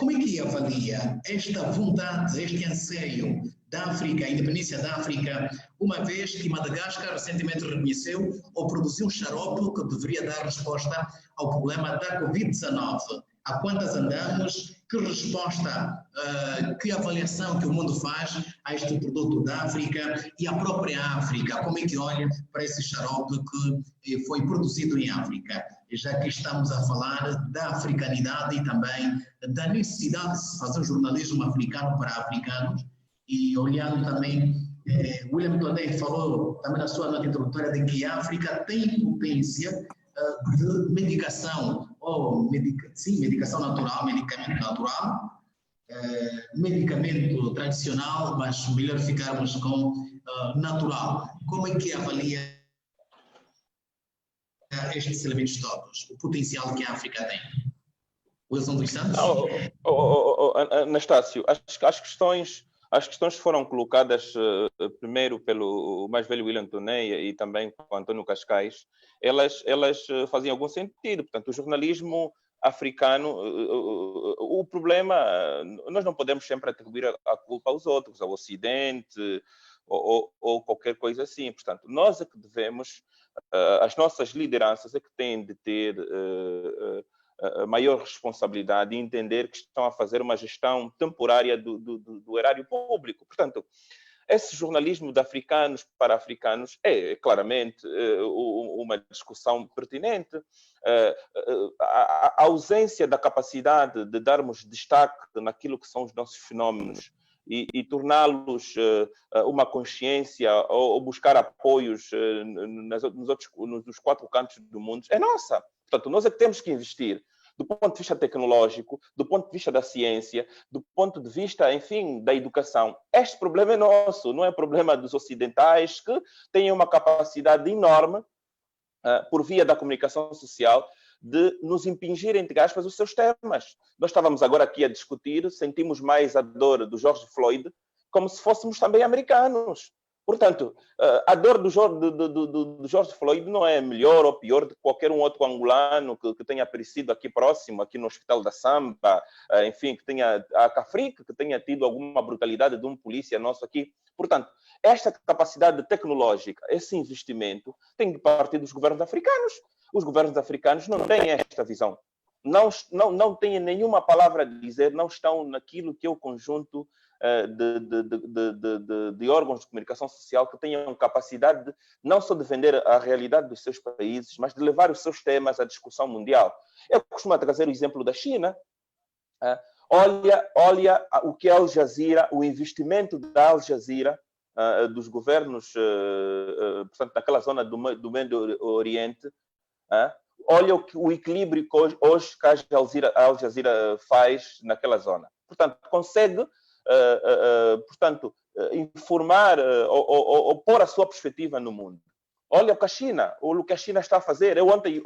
como é que avalia esta vontade, este anseio da África, a independência da África, uma vez que Madagascar recentemente reconheceu ou produziu um xarope que deveria dar resposta ao problema da Covid-19. Há quantas andamos? Que resposta, que avaliação que o mundo faz a este produto da África e a própria África? Como é que olha para esse xarope que foi produzido em África? Já que estamos a falar da africanidade e também da necessidade de se fazer um jornalismo africano para africanos, e olhando também, William Toné falou também na sua nota introdutória de que a África tem potência de medicação, ou medicação natural, medicamento natural, medicamento tradicional, mas melhor ficarmos com natural. Como é que avalia estes elementos todos, o potencial que a África tem? Wilson dos Santos? Anastácio, as questões foram colocadas primeiro pelo mais velho William Toné e também com António Cascais. Elas faziam algum sentido. Portanto, o jornalismo africano, o problema, nós não podemos sempre atribuir a culpa aos outros, ao Ocidente ou qualquer coisa assim. Portanto, nós é que devemos, as nossas lideranças é que têm de ter maior responsabilidade e entender que estão a fazer uma gestão temporária do erário público. Portanto, esse jornalismo de africanos para africanos é claramente uma discussão pertinente. A ausência da capacidade de darmos destaque naquilo que são os nossos fenómenos e torná-los uma consciência ou buscar apoios nos 4 cantos do mundo é nossa. Portanto, nós é que temos que investir do ponto de vista tecnológico, do ponto de vista da ciência, do ponto de vista, enfim, da educação. Este problema é nosso, não é problema dos ocidentais, que têm uma capacidade enorme, por via da comunicação social, de nos impingir, entre aspas, os seus temas. Nós estávamos agora aqui a discutir, sentimos mais a dor do George Floyd, como se fôssemos também americanos. Portanto, a dor do George Floyd não é melhor ou pior de qualquer um outro angolano que tenha aparecido aqui próximo, aqui no Hospital da Samba, enfim, que tenha a Cafrica, que tenha tido alguma brutalidade de um polícia nosso aqui. Portanto, esta capacidade tecnológica, esse investimento, tem que partir dos governos africanos. Os governos africanos não têm esta visão. Não têm nenhuma palavra a dizer, não estão naquilo que é o conjunto de órgãos de comunicação social que tenham capacidade não só de vender a realidade dos seus países, mas de levar os seus temas à discussão mundial. Eu costumo trazer o exemplo da China. Olha o que é a Al Jazeera, o investimento da Al Jazeera, dos governos, portanto, naquela zona do Médio Oriente. olha o equilíbrio que hoje que a Al Jazeera faz naquela zona. Portanto, consegue, informar ou pôr a sua perspectiva no mundo. Olha o que a China está a fazer. Eu ontem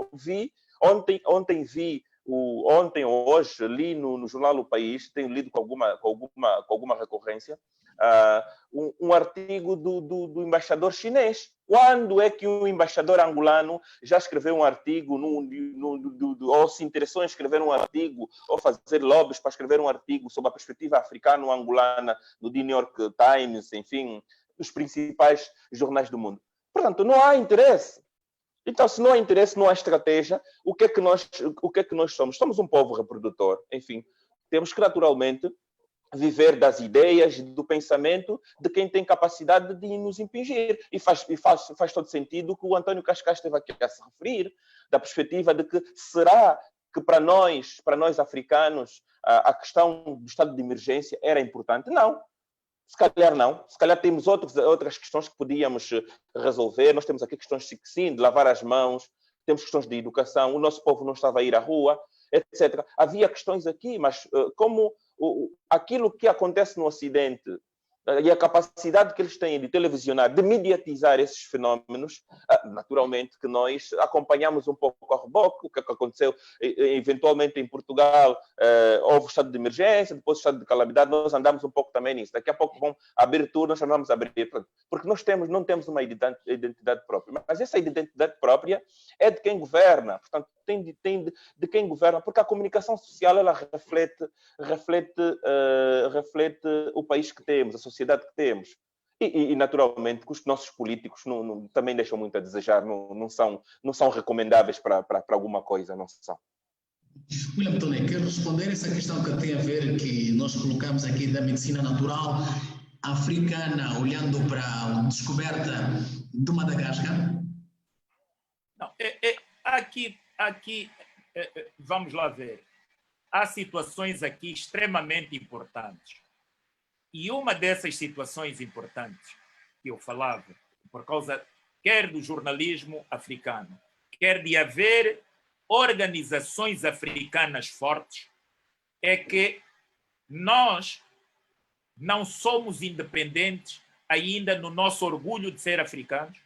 ou hoje li no jornal O País, tenho lido com alguma recorrência, um artigo do embaixador chinês. Quando é que um embaixador angolano já escreveu um artigo, ou se interessou em escrever um artigo, ou fazer lobbies para escrever um artigo sobre a perspectiva africano-angolana no The New York Times, enfim, dos principais jornais do mundo? Portanto, não há interesse. Então, se não há interesse, não há estratégia, o que é que nós somos? Somos um povo reprodutor. Enfim, temos que naturalmente viver das ideias, do pensamento de quem tem capacidade de nos impingir. E faz todo sentido o que o António Cascais esteve aqui a se referir, da perspectiva de que será que para nós africanos, a questão do estado de emergência era importante? Não. Se calhar não. Se calhar temos outras questões que podíamos resolver. Nós temos aqui questões, sim, de lavar as mãos, temos questões de educação, o nosso povo não estava a ir à rua, etc. Havia questões aqui, mas como aquilo que acontece no Ocidente e a capacidade que eles têm de televisionar, de mediatizar esses fenómenos, naturalmente que nós acompanhamos um pouco a reboque, o que aconteceu eventualmente em Portugal, houve o estado de emergência, depois o estado de calamidade, nós andamos um pouco também nisso. Daqui a pouco vão abrir tudo, nós vamos abrir, porque nós não temos uma identidade própria, mas essa identidade própria é de quem governa, portanto, tem de quem governa, porque a comunicação social, ela reflete o país que temos, a sociedade que temos. E naturalmente, que os nossos políticos também deixam muito a desejar, não são recomendáveis para alguma coisa, não são. William Toné, quer responder essa questão que tem a ver, que nós colocamos aqui da medicina natural africana, olhando para a descoberta de Madagascar? Não, aqui, vamos lá ver. Há situações aqui extremamente importantes. E uma dessas situações importantes que eu falava, por causa quer do jornalismo africano, quer de haver organizações africanas fortes, é que nós não somos independentes ainda no nosso orgulho de ser africanos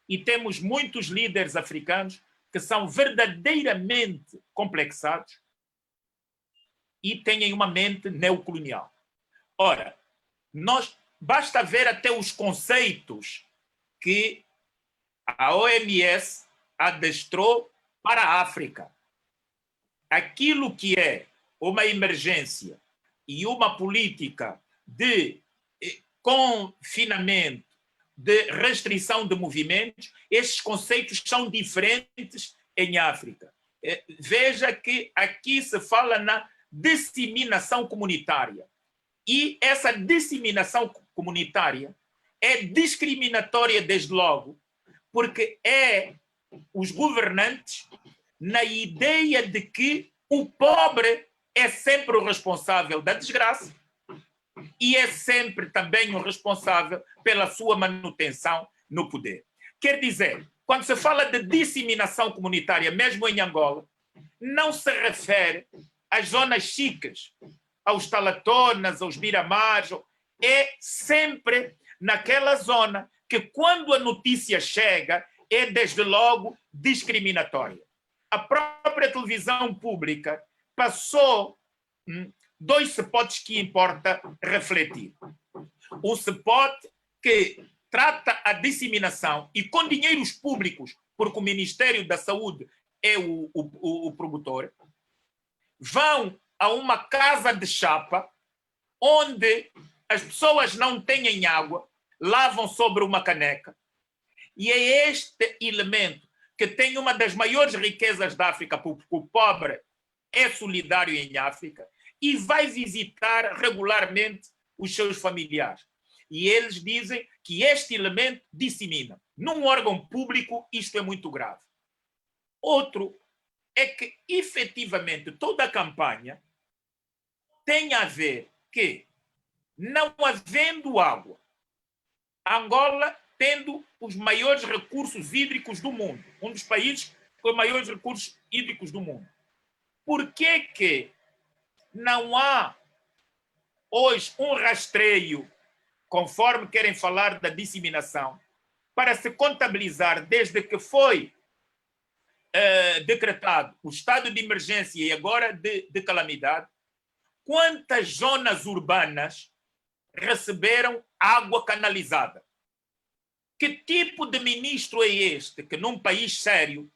e temos muitos líderes africanos que são verdadeiramente complexados e têm uma mente neocolonial. Ora, basta ver até os conceitos que a OMS adestrou para a África. Aquilo que é uma emergência e uma política de confinamento, de restrição de movimentos, esses conceitos são diferentes em África. Veja que aqui se fala na disseminação comunitária. E essa disseminação comunitária é discriminatória desde logo, porque os governantes na ideia de que o pobre é sempre o responsável da desgraça e é sempre também o responsável pela sua manutenção no poder. Quer dizer, quando se fala de disseminação comunitária, mesmo em Angola, não se refere às zonas chiques, aos talatonas, aos miramares, é sempre naquela zona que, quando a notícia chega, é desde logo discriminatória. A própria televisão pública passou dois spots que importa refletir. Um spot que trata a disseminação e com dinheiros públicos, porque o Ministério da Saúde é o promotor, vão a uma casa de chapa onde as pessoas não têm água, lavam sobre uma caneca. E é este elemento que tem uma das maiores riquezas da África, porque o pobre é solidário em África e vai visitar regularmente os seus familiares. E eles dizem que este elemento dissemina. Num órgão público, isto é muito grave. Outro é que, efetivamente, toda a campanha tem a ver que, não havendo água, Angola tendo os maiores recursos hídricos do mundo, um dos países com os maiores recursos hídricos do mundo. Por que não há hoje um rastreio, conforme querem falar da disseminação, para se contabilizar desde que foi decretado o estado de emergência e agora de calamidade, quantas zonas urbanas receberam água canalizada? Que tipo de ministro é este que, num país sério,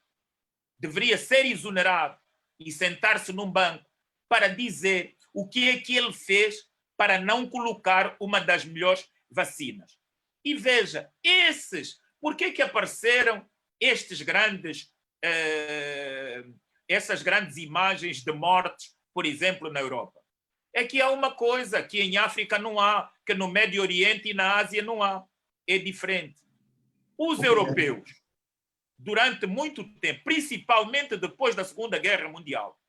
deveria ser exonerado e sentar-se num banco para dizer o que é que ele fez para não colocar uma das melhores vacinas? E veja, por que apareceram essas grandes imagens de mortes, por exemplo, na Europa? É que há uma coisa que em África não há, que no Médio Oriente e na Ásia não há. É diferente. Os europeus, durante muito tempo, principalmente depois da Segunda Guerra Mundial,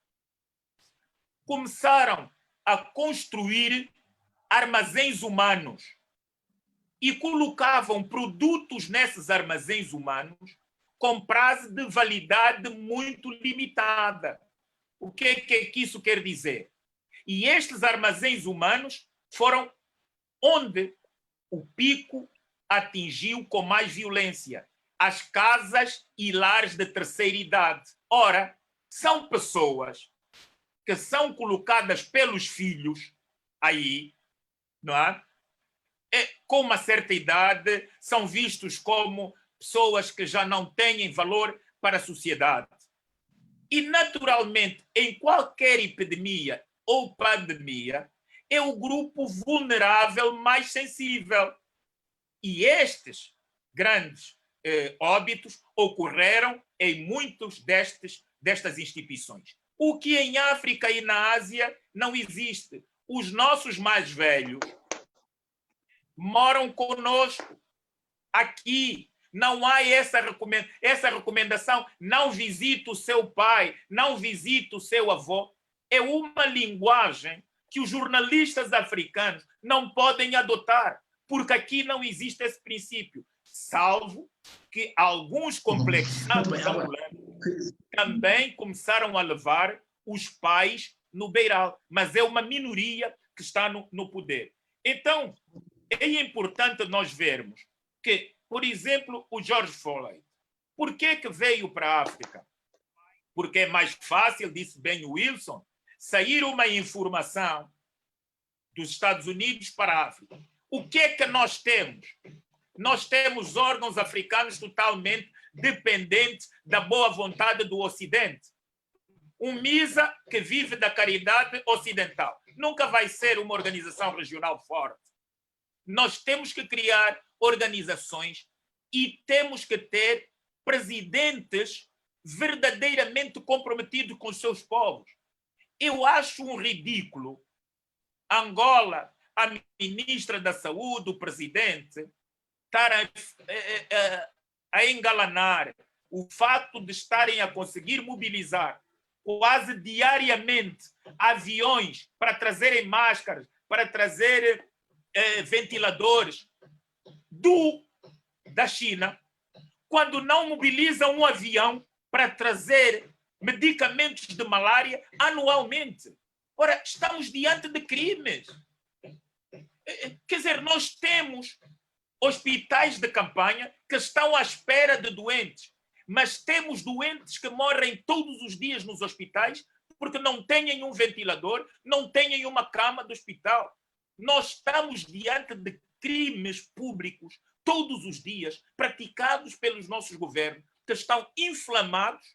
começaram a construir armazéns humanos e colocavam produtos nesses armazéns humanos com prazo de validade muito limitada. O que é que isso quer dizer? E estes armazéns humanos foram onde o pico atingiu com mais violência: as casas e lares de terceira idade. Ora, são pessoas que são colocadas pelos filhos aí, não é? Com uma certa idade, são vistos como pessoas que já não têm valor para a sociedade. E, naturalmente, em qualquer epidemia ou pandemia, é o grupo vulnerável mais sensível. E estes grandes óbitos ocorreram em muitos destas instituições. O que em África e na Ásia não existe. Os nossos mais velhos moram conosco aqui. Não há essa recomendação. Não visite o seu pai, não visite o seu avô. É uma linguagem que os jornalistas africanos não podem adotar, porque aqui não existe esse princípio, salvo que alguns complexados angolanos também começaram a levar os pais no beiral, mas é uma minoria que está no poder. Então, é importante nós vermos que, por exemplo, o George Floyd, por que veio para a África? Porque é mais fácil, disse bem o Wilson, sair uma informação dos Estados Unidos para a África. O que é que nós temos? Nós temos órgãos africanos totalmente dependentes da boa vontade do Ocidente. Um MISA que vive da caridade ocidental. Nunca vai ser uma organização regional forte. Nós temos que criar organizações e temos que ter presidentes verdadeiramente comprometidos com os seus povos. Eu acho um ridículo Angola, a ministra da Saúde, o presidente, estar a engalanar o fato de estarem a conseguir mobilizar quase diariamente aviões para trazerem máscaras, para trazer ventiladores da China, quando não mobilizam um avião para trazer medicamentos de malária anualmente. Ora, estamos diante de crimes. Quer dizer, nós temos hospitais de campanha que estão à espera de doentes, mas temos doentes que morrem todos os dias nos hospitais porque não têm um ventilador, não têm uma cama de hospital. Nós estamos diante de crimes públicos todos os dias praticados pelos nossos governos que estão inflamados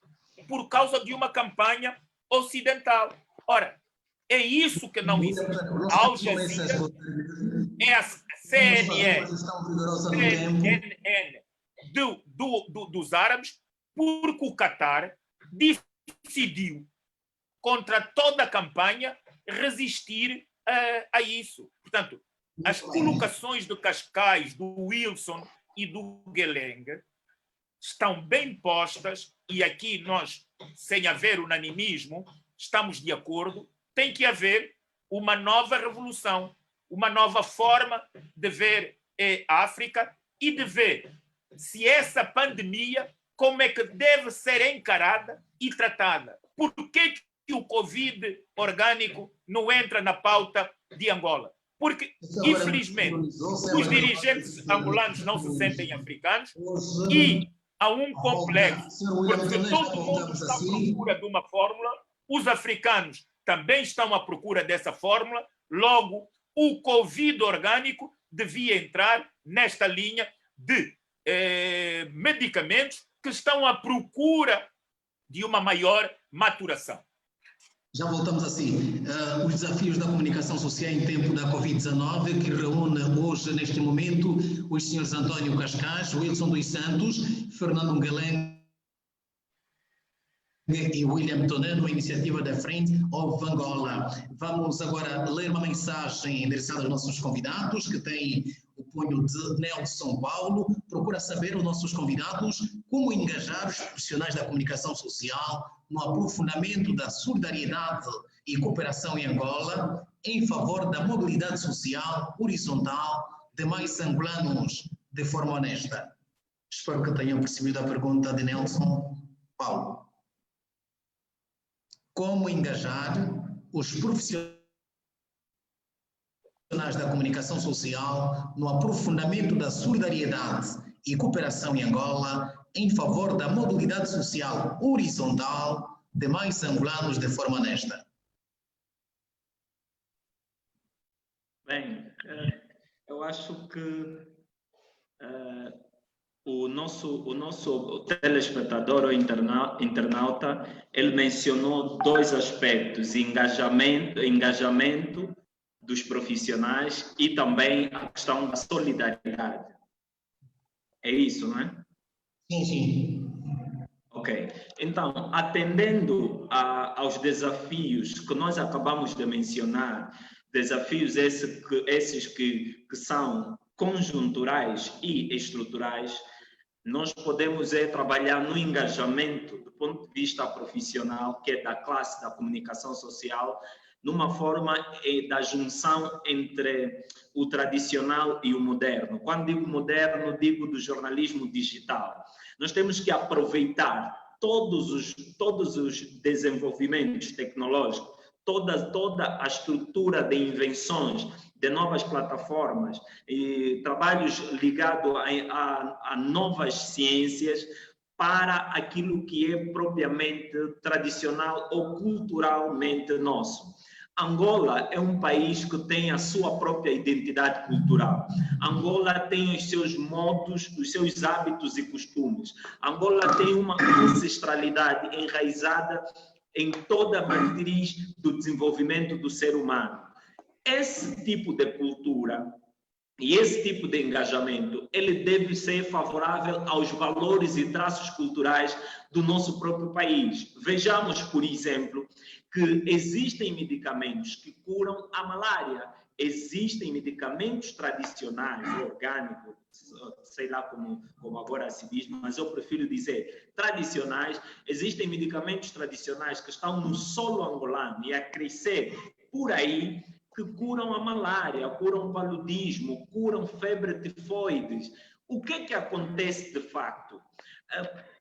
por causa de uma campanha ocidental. Ora, é isso que não existe. A Al Jazeera é a CNN dos árabes, porque o Qatar decidiu, contra toda a campanha, resistir a isso. Portanto, as colocações de Cascais, do Wilson e do Geleng estão bem postas, e aqui nós, sem haver unanimismo, estamos de acordo. Tem que haver uma nova revolução, uma nova forma de ver a África e de ver se essa pandemia como é que deve ser encarada e tratada. Por que o Covid orgânico não entra na pauta de Angola? Porque, infelizmente, os dirigentes angolanos não se sentem africanos e há um complexo, porque todo mundo está à procura de uma fórmula, os africanos também estão à procura dessa fórmula, logo, o Covid orgânico devia entrar nesta linha de medicamentos que estão à procura de uma maior maturação. Já voltamos assim. Os desafios da comunicação social em tempo da Covid-19, que reúne hoje, neste momento, os senhores António Cascais, Wilson dos Santos, Fernando Guelengue e William Tonano, a iniciativa da Friends of Angola. Vamos agora ler uma mensagem endereçada aos nossos convidados, que tem o punho de Nelson Paulo. Procura saber, os nossos convidados, como engajar os profissionais da comunicação social no aprofundamento da solidariedade e cooperação em Angola, em favor da mobilidade social horizontal de mais angolanos de forma honesta. Espero que tenham percebido a pergunta de Nelson Paulo. Como engajar os profissionais da comunicação social no aprofundamento da solidariedade e cooperação em Angola em favor da mobilidade social horizontal de mais angolanos de forma honesta? Bem, eu acho que o nosso telespectador ou internauta, ele mencionou dois aspectos: engajamento dos profissionais e também a questão da solidariedade. É isso, não é? Sim, sim. Ok. Então, atendendo aos desafios que nós acabamos de mencionar, desafios esses que são conjunturais e estruturais, nós podemos trabalhar no engajamento do ponto de vista profissional, que é da classe da comunicação social, numa forma da junção entre o tradicional e o moderno. Quando digo moderno, digo do jornalismo digital. Nós temos que aproveitar todos os desenvolvimentos tecnológicos, toda a estrutura de invenções, de novas plataformas e trabalhos ligados a novas ciências para aquilo que é propriamente tradicional ou culturalmente nosso. Angola é um país que tem a sua própria identidade cultural. Angola tem os seus modos, os seus hábitos e costumes. Angola tem uma ancestralidade enraizada em toda a matriz do desenvolvimento do ser humano. Esse tipo de cultura e esse tipo de engajamento, ele deve ser favorável aos valores e traços culturais do nosso próprio país. Vejamos, por exemplo, que existem medicamentos que curam a malária, existem medicamentos tradicionais, orgânicos, sei lá como agora se diz, mas eu prefiro dizer tradicionais. Existem medicamentos tradicionais que estão no solo angolano e a crescer por aí, que curam a malária, curam o paludismo, curam febre tifoides. O que é que acontece de facto?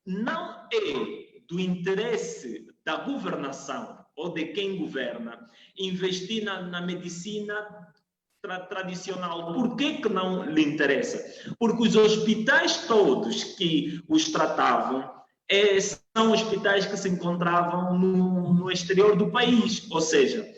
Não é do interesse da governação ou de quem governa investir na medicina tradicional. Por que não lhe interessa? Porque os hospitais todos que os tratavam são hospitais que se encontravam no exterior do país, ou seja,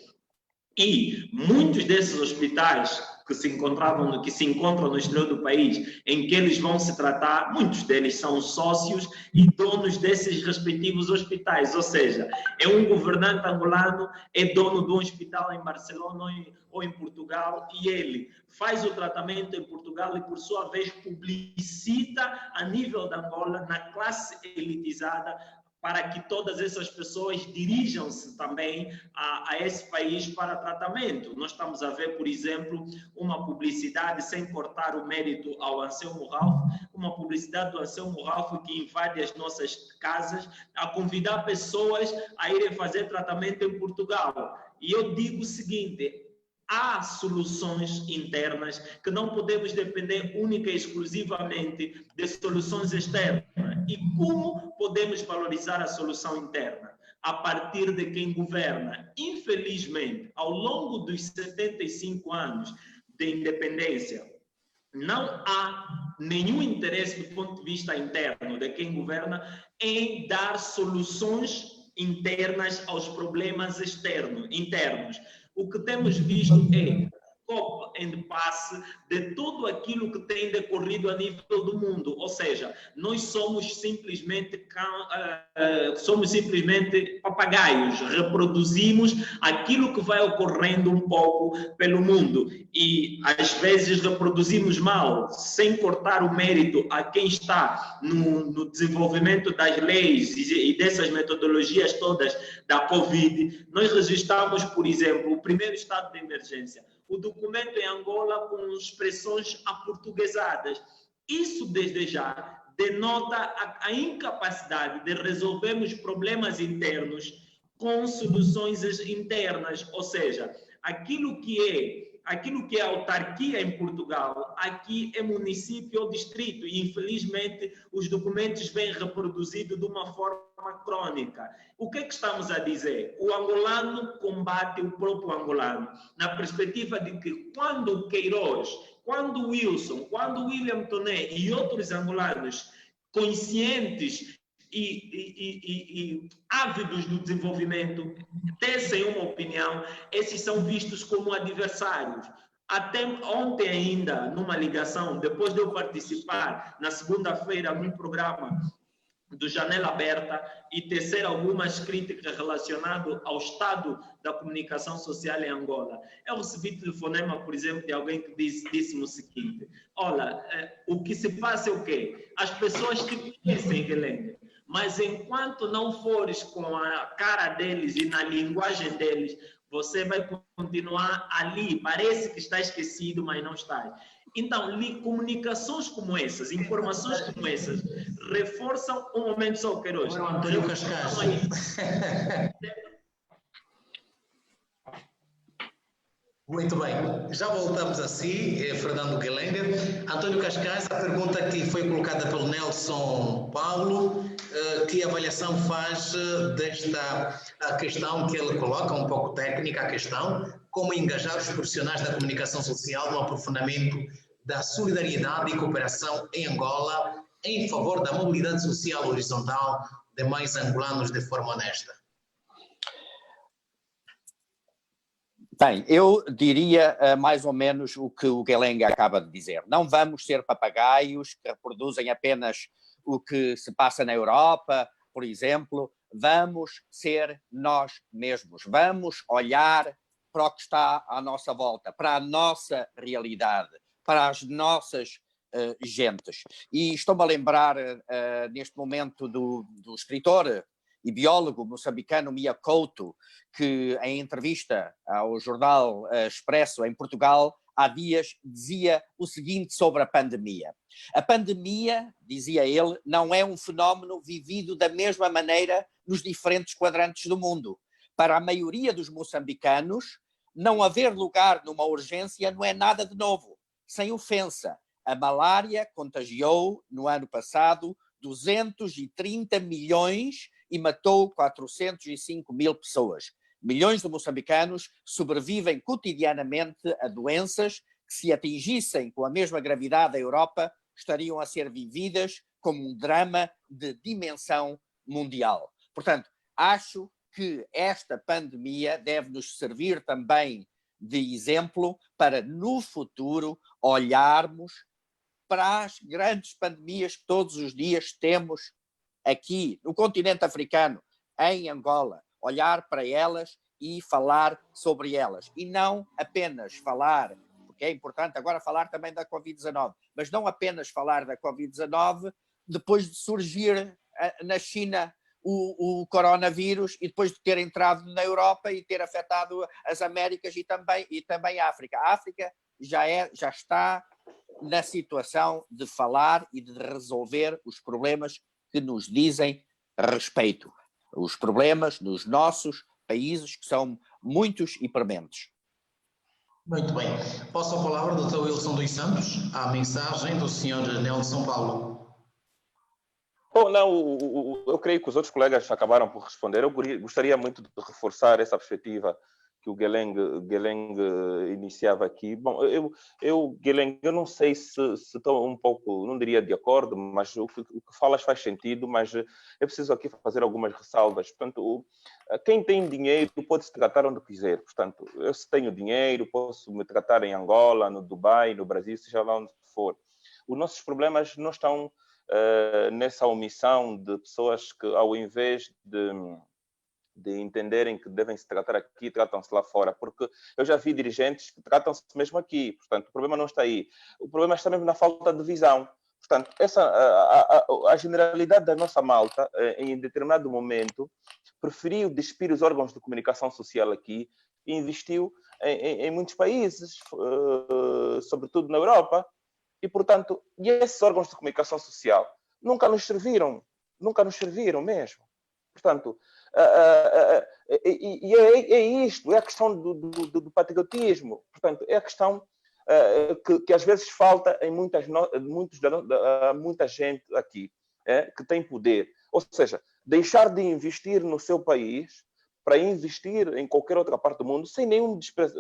e muitos desses hospitais que se encontram no exterior do país, em que eles vão se tratar, muitos deles são sócios e donos desses respectivos hospitais. Ou seja, é um governante angolano, é dono de um hospital em Barcelona ou em Portugal, e ele faz o tratamento em Portugal e, por sua vez, publicita a nível da Angola, na classe elitizada, para que todas essas pessoas dirijam-se também a esse país para tratamento. Nós estamos a ver, por exemplo, uma publicidade, sem cortar o mérito ao Anselmo Ralph, uma publicidade do Anselmo Ralph que invade as nossas casas a convidar pessoas a irem fazer tratamento em Portugal. E eu digo o seguinte: há soluções internas que não podemos depender única e exclusivamente de soluções externas. E como podemos valorizar a solução interna? A partir de quem governa. Infelizmente, ao longo dos 75 anos de independência, não há nenhum interesse do ponto de vista interno de quem governa em dar soluções internas aos problemas internos. O que temos visto é copy and paste de tudo aquilo que tem decorrido a nível do mundo. Ou seja, nós somos simplesmente papagaios, reproduzimos aquilo que vai ocorrendo um pouco pelo mundo e às vezes reproduzimos mal, sem cortar o mérito a quem está no desenvolvimento das leis e dessas metodologias todas da Covid. Nós registramos, por exemplo, o primeiro estado de emergência, o documento em Angola com expressões aportuguesadas. Isso, desde já, denota a incapacidade de resolvermos problemas internos com soluções internas, ou seja, aquilo que é autarquia em Portugal, aqui é município ou distrito, e infelizmente os documentos vêm reproduzidos de uma forma crônica. O que é que estamos a dizer? O angolano combate o próprio angolano, na perspectiva de que quando o Queiroz, quando o Wilson, quando o William Toné e outros angolanos conscientes e ávidos do desenvolvimento tecem uma opinião, esses são vistos como adversários. Até ontem ainda, numa ligação, depois de eu participar na segunda-feira num programa do Janela Aberta e tecer algumas críticas relacionadas ao estado da comunicação social em Angola. Eu recebi telefonema, por exemplo, de alguém que disse-me o seguinte: olha, o que se passa é o quê? As pessoas te conhecem, Guilherme, mas enquanto não fores com a cara deles e na linguagem deles, você vai continuar ali. Parece que está esquecido, mas não está. Então, comunicações como essas, informações como essas, reforçam um momento só, Queiroz. Antônio Cascais. Muito bem, já voltamos a si, Fernando Gelender. António Cascais, a pergunta que foi colocada pelo Nelson Paulo, que avaliação faz desta a questão que ele coloca, um pouco técnica a questão, como engajar os profissionais da comunicação social no aprofundamento da solidariedade e cooperação em Angola em favor da mobilidade social horizontal de mais angolanos de forma honesta? Bem, eu diria mais ou menos o que o Geleng acaba de dizer. Não vamos ser papagaios que reproduzem apenas o que se passa na Europa, por exemplo. Vamos ser nós mesmos. Vamos olhar para o que está à nossa volta, para a nossa realidade, para as nossas gentes. E estou-me a lembrar neste momento do escritor e biólogo moçambicano Mia Couto, que em entrevista ao jornal Expresso em Portugal há dias dizia o seguinte sobre a pandemia. A pandemia, dizia ele, não é um fenómeno vivido da mesma maneira nos diferentes quadrantes do mundo. Para a maioria dos moçambicanos, não haver lugar numa urgência não é nada de novo. Sem ofensa, a malária contagiou no ano passado 230 milhões e matou 405 mil pessoas. Milhões de moçambicanos sobrevivem cotidianamente a doenças que, se atingissem com a mesma gravidade a Europa, estariam a ser vividas como um drama de dimensão mundial. Portanto, acho que esta pandemia deve nos servir também de exemplo para, no futuro, olharmos para as grandes pandemias que todos os dias temos aqui no continente africano, em Angola, olhar para elas e falar sobre elas. E não apenas falar, porque é importante agora falar também da Covid-19, mas não apenas falar da Covid-19 depois de surgir na China o coronavírus e depois de ter entrado na Europa e ter afetado as Américas e também a África. A África já está na situação de falar e de resolver os problemas que nos dizem respeito. Os problemas nos nossos países, que são muitos e prementes. Muito bem. Passo a palavra ao Dr. Wilson dos Santos, à mensagem do Sr. Nelson Paulo. Bom, não, eu creio que os outros colegas acabaram por responder. Eu gostaria muito de reforçar essa perspectiva que o Geleng iniciava aqui. Bom, Geleng, eu não sei se estou um pouco, não diria de acordo, mas o que falas faz sentido, mas eu preciso aqui fazer algumas ressalvas. Portanto, quem tem dinheiro pode se tratar onde quiser. Portanto, eu se tenho dinheiro, posso me tratar em Angola, no Dubai, no Brasil, seja lá onde for. Os nossos problemas não estão nessa omissão de pessoas que, ao invés de entenderem que devem se tratar aqui, tratam-se lá fora, porque eu já vi dirigentes que tratam-se mesmo aqui. Portanto, o problema não está aí. O problema está mesmo na falta de visão. Portanto, a generalidade da nossa malta, em determinado momento, preferiu despir os órgãos de comunicação social aqui e investiu em muitos países, sobretudo na Europa. E, portanto, esses órgãos de comunicação social nunca nos serviram mesmo. Portanto, é isto, é a questão do patriotismo. Portanto, é a questão que às vezes falta em muita gente aqui, que tem poder. Ou seja, deixar de investir no seu país para investir em qualquer outra parte do mundo, sem nenhum desprezo.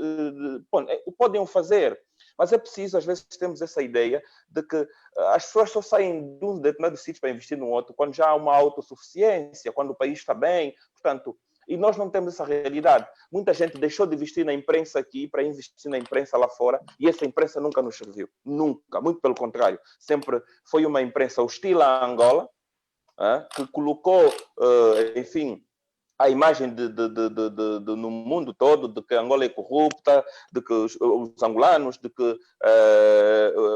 Podem o fazer, mas é preciso, às vezes temos essa ideia de que as pessoas só saem de um determinado sítio para investir no outro quando já há uma autossuficiência, quando o país está bem. Portanto, e nós não temos essa realidade. Muita gente deixou de investir na imprensa aqui para investir na imprensa lá fora, e essa imprensa nunca nos serviu. Nunca. Muito pelo contrário. Sempre foi uma imprensa hostil à Angola, que colocou, enfim, a imagem no mundo todo de que Angola é corrupta, de que os angolanos, de que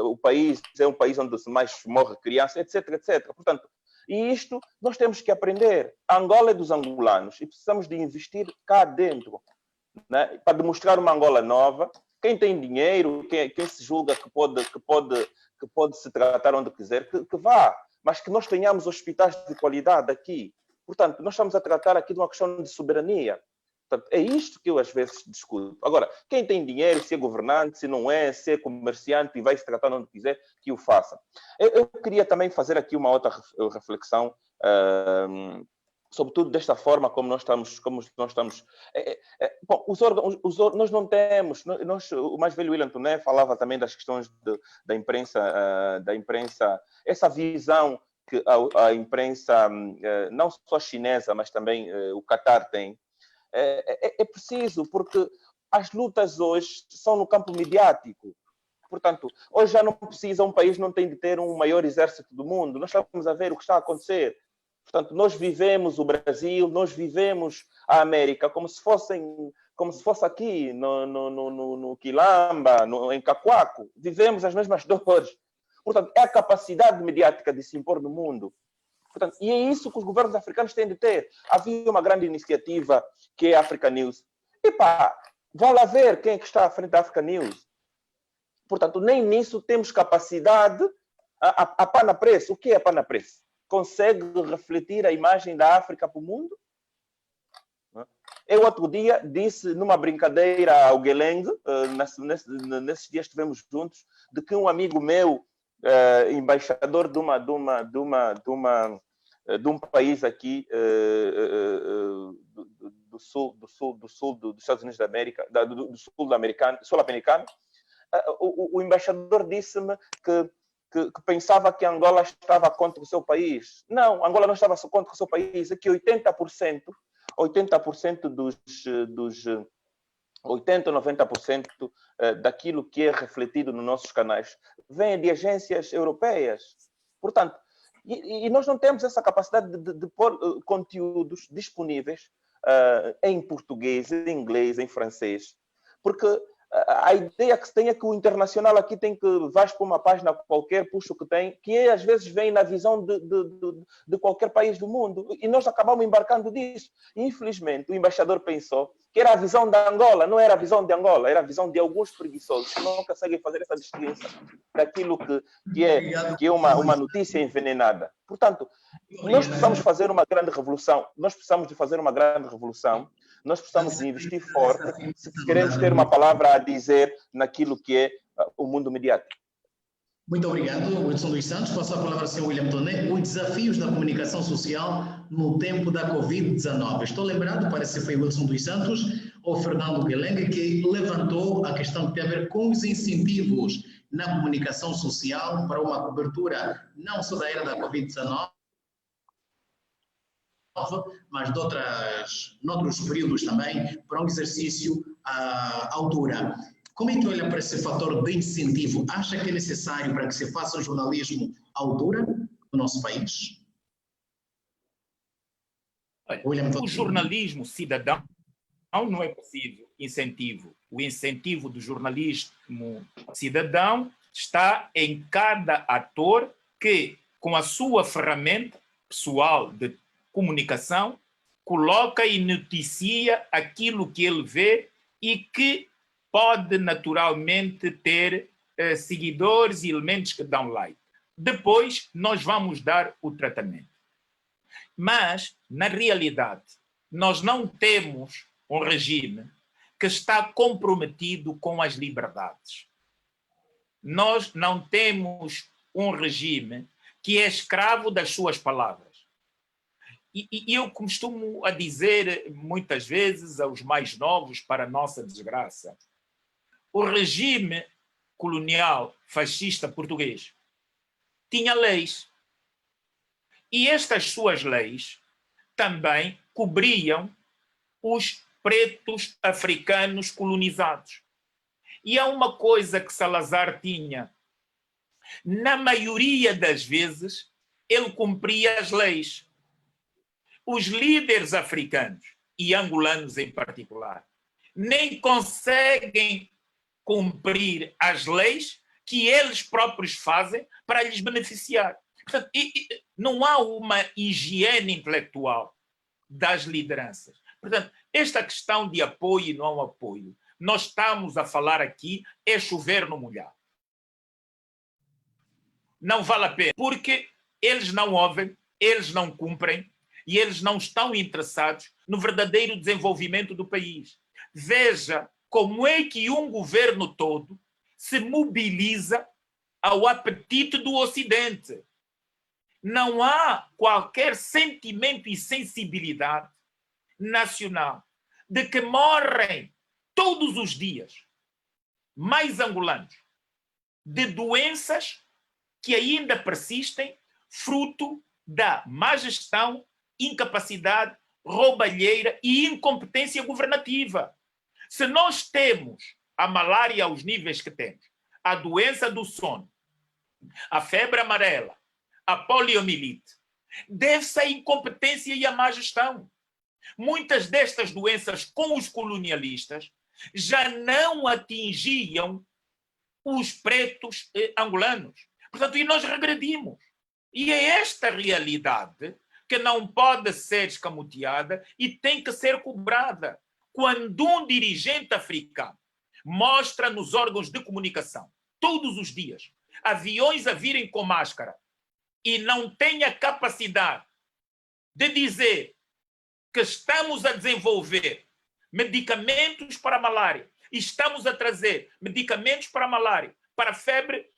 o país é um país onde se mais morre criança, etc, etc. Portanto, e isto nós temos que aprender. A Angola é dos angolanos e precisamos de investir cá dentro, né? Para demonstrar uma Angola nova. Quem tem dinheiro, quem se julga que pode se tratar onde quiser, que vá. Mas que nós tenhamos hospitais de qualidade aqui. Portanto, nós estamos a tratar aqui de uma questão de soberania. Portanto, é isto que eu às vezes discuto. Agora, quem tem dinheiro, se é governante, se não é, se é comerciante e vai se tratar onde quiser, que o faça. Eu queria também fazer aqui uma outra reflexão, sobretudo desta forma como nós estamos. Bom, nós não temos. O mais velho William Toné falava também das questões da imprensa, essa visão que a imprensa, não só chinesa, mas também o Qatar tem. É preciso, porque as lutas hoje são no campo mediático. Portanto, hoje já não precisa, um país não tem de ter um maior exército do mundo. Nós estamos a ver o que está a acontecer. Portanto, nós vivemos o Brasil, nós vivemos a América como se fosse aqui no Quilamba, em Cacoaco. Vivemos as mesmas dores. Portanto, é a capacidade mediática de se impor no mundo. Portanto, e é isso que os governos africanos têm de ter. Havia uma grande iniciativa que é a Africa News. Epá, vá lá ver quem é que está à frente da Africa News. Portanto, nem nisso temos capacidade. A Pana Press, o que é a Pana Press? Consegue refletir a imagem da África para o mundo? Eu outro dia disse numa brincadeira ao Geleng, nesses dias estivemos juntos, de que um amigo meu, embaixador de um país aqui do sul dos Estados Unidos da América, do sul-americano, o embaixador disse-me que pensava que Angola estava contra o seu país. Não, Angola não estava contra o seu país. É que 80% dos 80% ou 90% daquilo que é refletido nos nossos canais vem de agências europeias. Portanto, e nós não temos essa capacidade de pôr conteúdos disponíveis em português, em inglês, em francês. Porque a ideia que se tem é que o internacional aqui tem que vais para uma página qualquer, puxa o que tem, que às vezes vem na visão de qualquer país do mundo. E nós acabamos embarcando disso. Infelizmente, o embaixador pensou que era a visão da Angola. Não era a visão de Angola, era a visão de alguns preguiçosos que não conseguem fazer essa distinção daquilo que é uma notícia envenenada. Portanto, nós precisamos fazer uma grande revolução. Nós precisamos de investir forte se queremos ter uma palavra a dizer naquilo que é o mundo mediático. Muito obrigado, Wilson dos Santos. Passo a palavra ao Sr. William Toné. Os desafios da comunicação social no tempo da Covid-19. Estou lembrado, parece que foi Wilson dos Santos ou Fernando Guelengue que levantou a questão que tem a ver com os incentivos na comunicação social para uma cobertura não só da era da Covid-19, mas de noutros períodos também, para um exercício à altura. Como é que olha para esse fator de incentivo? Acha que é necessário para que se faça um jornalismo à altura no nosso país? Olha, o jornalismo cidadão não é possível incentivo. O incentivo do jornalismo cidadão está em cada ator que, com a sua ferramenta pessoal de comunicação, coloca e noticia aquilo que ele vê e que pode naturalmente ter seguidores e elementos que dão like. Depois nós vamos dar o tratamento. Mas, na realidade, nós não temos um regime que está comprometido com as liberdades. Nós não temos um regime que é escravo das suas palavras. E eu costumo a dizer muitas vezes aos mais novos, para a nossa desgraça, o regime colonial fascista português tinha leis. E estas suas leis também cobriam os pretos africanos colonizados. E há uma coisa que Salazar tinha. Na maioria das vezes, ele cumpria as leis. Os líderes africanos, e angolanos em particular, nem conseguem cumprir as leis que eles próprios fazem para lhes beneficiar. Portanto, não há uma higiene intelectual das lideranças. Portanto, esta questão de apoio e não apoio, nós estamos a falar aqui, é chover no molhado. Não vale a pena, porque eles não ouvem, eles não cumprem e eles não estão interessados no verdadeiro desenvolvimento do país. Veja como é que um governo todo se mobiliza ao apetite do Ocidente. Não há qualquer sentimento e sensibilidade nacional de que morrem todos os dias mais angolanos de doenças que ainda persistem, fruto da má gestão, incapacidade, roubalheira e incompetência governativa. Se nós temos a malária aos níveis que temos, a doença do sono, a febre amarela, a poliomielite, deve-se à incompetência e à má gestão. Muitas destas doenças com os colonialistas já não atingiam os pretos angolanos. Portanto, e nós regredimos. E é esta realidade que não pode ser escamoteada e tem que ser cobrada. Quando um dirigente africano mostra nos órgãos de comunicação, todos os dias, aviões a virem com máscara e não tem a capacidade de dizer que estamos a desenvolver medicamentos para a malária, estamos a trazer medicamentos para a malária, para a febre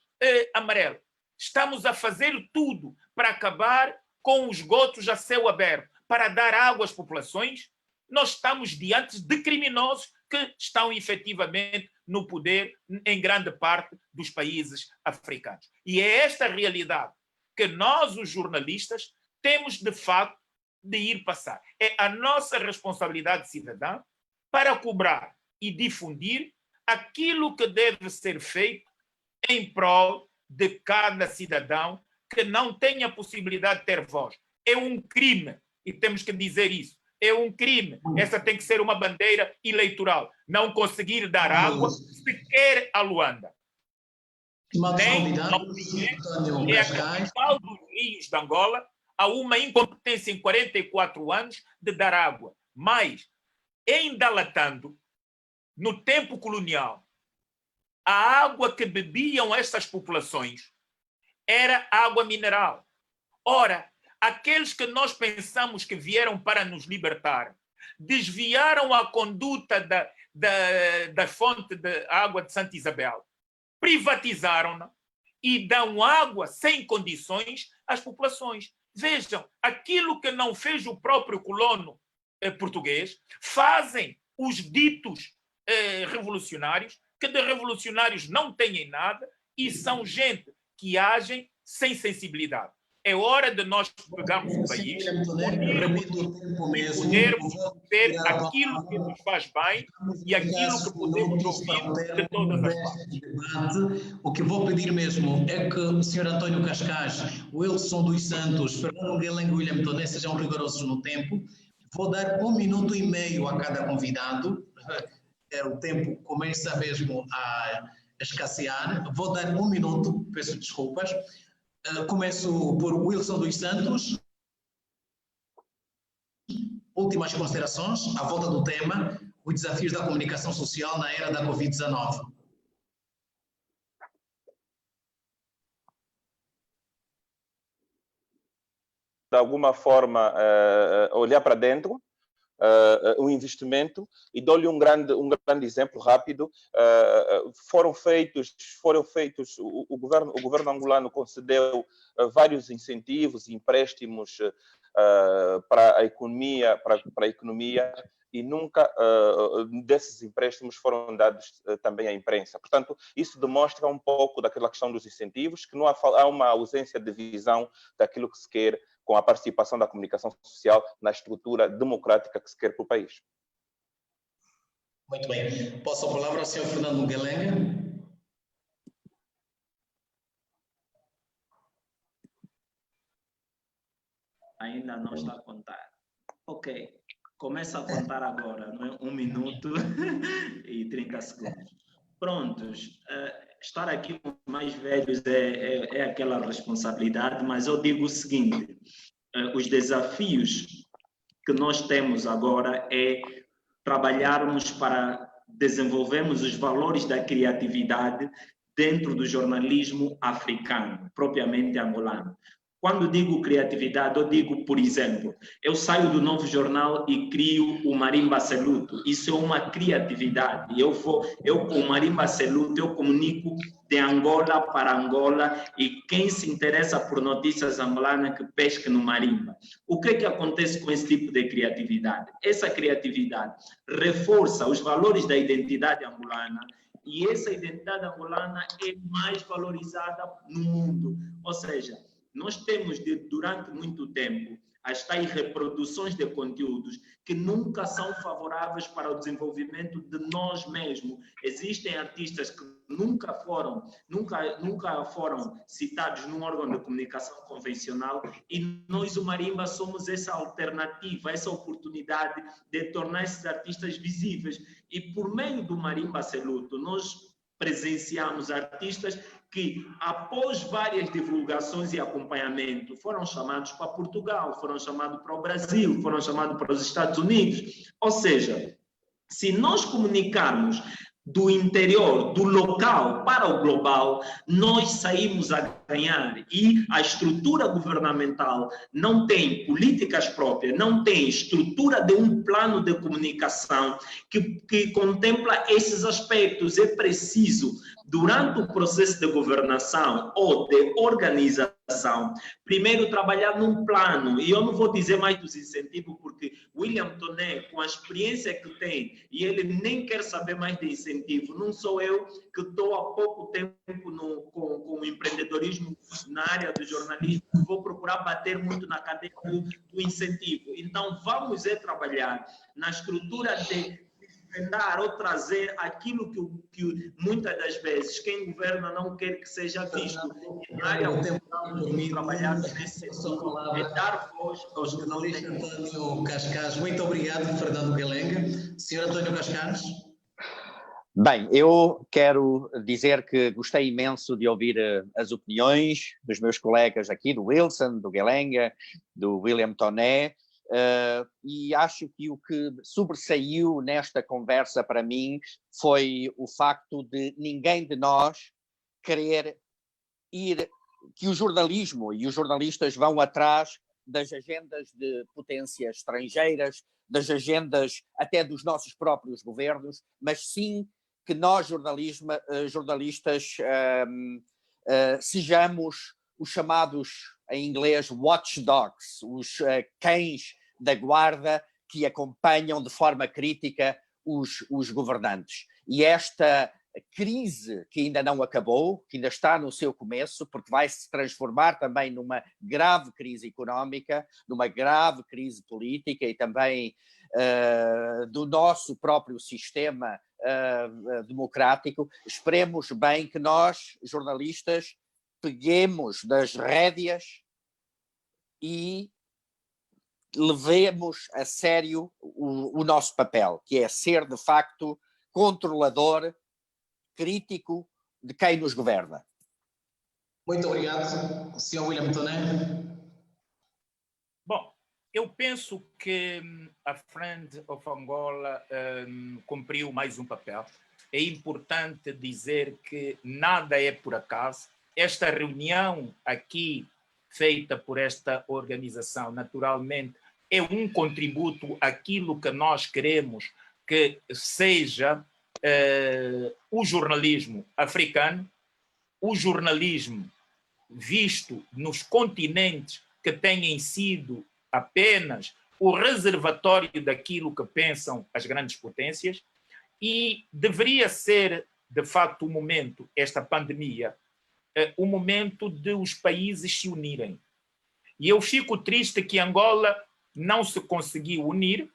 amarela, estamos a fazer tudo para acabar com os esgotos a céu aberto, para dar água às populações, nós estamos diante de criminosos que estão efetivamente no poder em grande parte dos países africanos. E é esta realidade que nós, os jornalistas, temos de facto de ir passar. É a nossa responsabilidade cidadã para cobrar e difundir aquilo que deve ser feito em prol de cada cidadão que não tenha possibilidade de ter voz. É um crime, e temos que dizer isso, é um crime. Essa tem que ser uma bandeira eleitoral. Não conseguir dar água sequer a Luanda. Nem é a capital dos rios de Angola, há uma incompetência em 44 anos de dar água. Mas, em Dalatando, no tempo colonial, a água que bebiam estas populações era água mineral. Ora, aqueles que nós pensamos que vieram para nos libertar desviaram a conduta da fonte de água de Santa Isabel, privatizaram-na e dão água sem condições às populações. Vejam, aquilo que não fez o próprio colono português, fazem os ditos revolucionários, que de revolucionários não têm nada e são gente que agem sem sensibilidade. É hora de nós pegarmos o país, podermos ter aquilo que nos faz bem e aquilo que podemos ouvir de todas as partes. O que vou pedir mesmo é que o Sr. António Cascais, o Wilson dos Santos, Fernando Guelengue e William Toné sejam rigorosos no tempo. Vou dar 1 minuto e meio a cada convidado. O tempo começa mesmo a escassear. Vou dar 1 minuto, peço desculpas. Começo por Wilson dos Santos. Últimas considerações à volta do tema, os desafios da comunicação social na era da Covid-19. De alguma forma, olhar para dentro, um investimento, e dou-lhe um grande exemplo rápido. Foram feitos, o governo angolano concedeu vários incentivos e empréstimos para a economia, e nunca desses empréstimos foram dados também à imprensa. Portanto, isso demonstra um pouco daquela questão dos incentivos, que não há uma ausência de visão daquilo que se quer com a participação da comunicação social na estrutura democrática que se quer para o país. Muito bem. Passo a palavra ao Sr. Fernando Guelengue. Ainda não está a contar. Ok. Começa a contar agora, não é? 1 minuto e 30 segundos. Prontos. Estar aqui com os mais velhos é aquela responsabilidade, mas eu digo o seguinte: os desafios que nós temos agora é trabalharmos para desenvolvermos os valores da criatividade dentro do jornalismo africano, propriamente angolano. Quando digo criatividade, eu digo, por exemplo, eu saio do Novo Jornal e crio o Marimba Seluto. Isso é uma criatividade. Eu com o Marimba Seluto, eu comunico de Angola para Angola, e quem se interessa por notícias angolanas que pesque no Marimba. O que é que acontece com esse tipo de criatividade? Essa criatividade reforça os valores da identidade angolana, e essa identidade angolana é mais valorizada no mundo. Ou seja, nós temos, durante muito tempo, as tais reproduções de conteúdos que nunca são favoráveis para o desenvolvimento de nós mesmos. Existem artistas que nunca foram citados num órgão de comunicação convencional, e nós, o Marimba, somos essa alternativa, essa oportunidade de tornar esses artistas visíveis. E por meio do Marimba Seluto, nós presenciamos artistas que, após várias divulgações e acompanhamento, foram chamados para Portugal, foram chamados para o Brasil, foram chamados para os Estados Unidos. Ou seja, se nós comunicarmos do interior, do local para o global, nós saímos a ganhar. E a estrutura governamental não tem políticas próprias, não tem estrutura de um plano de comunicação que contempla esses aspectos. É preciso, durante o processo de governação ou de organização, primeiro trabalhar num plano. E eu não vou dizer mais dos incentivos, porque William Toné, com a experiência que tem, e ele nem quer saber mais de incentivo. Não sou eu, que estou há pouco tempo com o empreendedorismo na área do jornalismo, vou procurar bater muito na cadeia do incentivo. Então, vamos trabalhar na estrutura de desvendar ou trazer aquilo que muitas das vezes quem governa não quer que seja visto. Na área onde trabalhamos nesse sentido, é dar voz aos jornalistas. António Cascais, muito obrigado, Fernando Guelengue. Sr. António Cascais. Bem, eu quero dizer que gostei imenso de ouvir as opiniões dos meus colegas aqui, do Wilson, do Guelengue, do William Toné, e acho que o que sobressaiu nesta conversa para mim foi o facto de ninguém de nós querer que o jornalismo e os jornalistas vão atrás das agendas de potências estrangeiras, das agendas até dos nossos próprios governos, mas sim que nós, jornalistas, sejamos os chamados, em inglês, watchdogs, os cães da guarda que acompanham de forma crítica os governantes. E esta crise que ainda não acabou, que ainda está no seu começo, porque vai se transformar também numa grave crise económica, numa grave crise política e também do nosso próprio sistema democrático. Esperemos bem que nós, jornalistas, peguemos das rédeas e levemos a sério o nosso papel, que é ser, de facto, controlador, crítico de quem nos governa. Muito obrigado, Sr. William Toné. Bom, eu penso que a Friend of Angola cumpriu mais um papel. É importante dizer que nada é por acaso. Esta reunião aqui, feita por esta organização, naturalmente, é um contributo àquilo que nós queremos que seja o jornalismo africano, o jornalismo visto nos continentes que têm sido apenas o reservatório daquilo que pensam as grandes potências, e deveria ser, de facto, o momento, esta pandemia, o momento de os países se unirem. E eu fico triste que Angola não se conseguiu unir.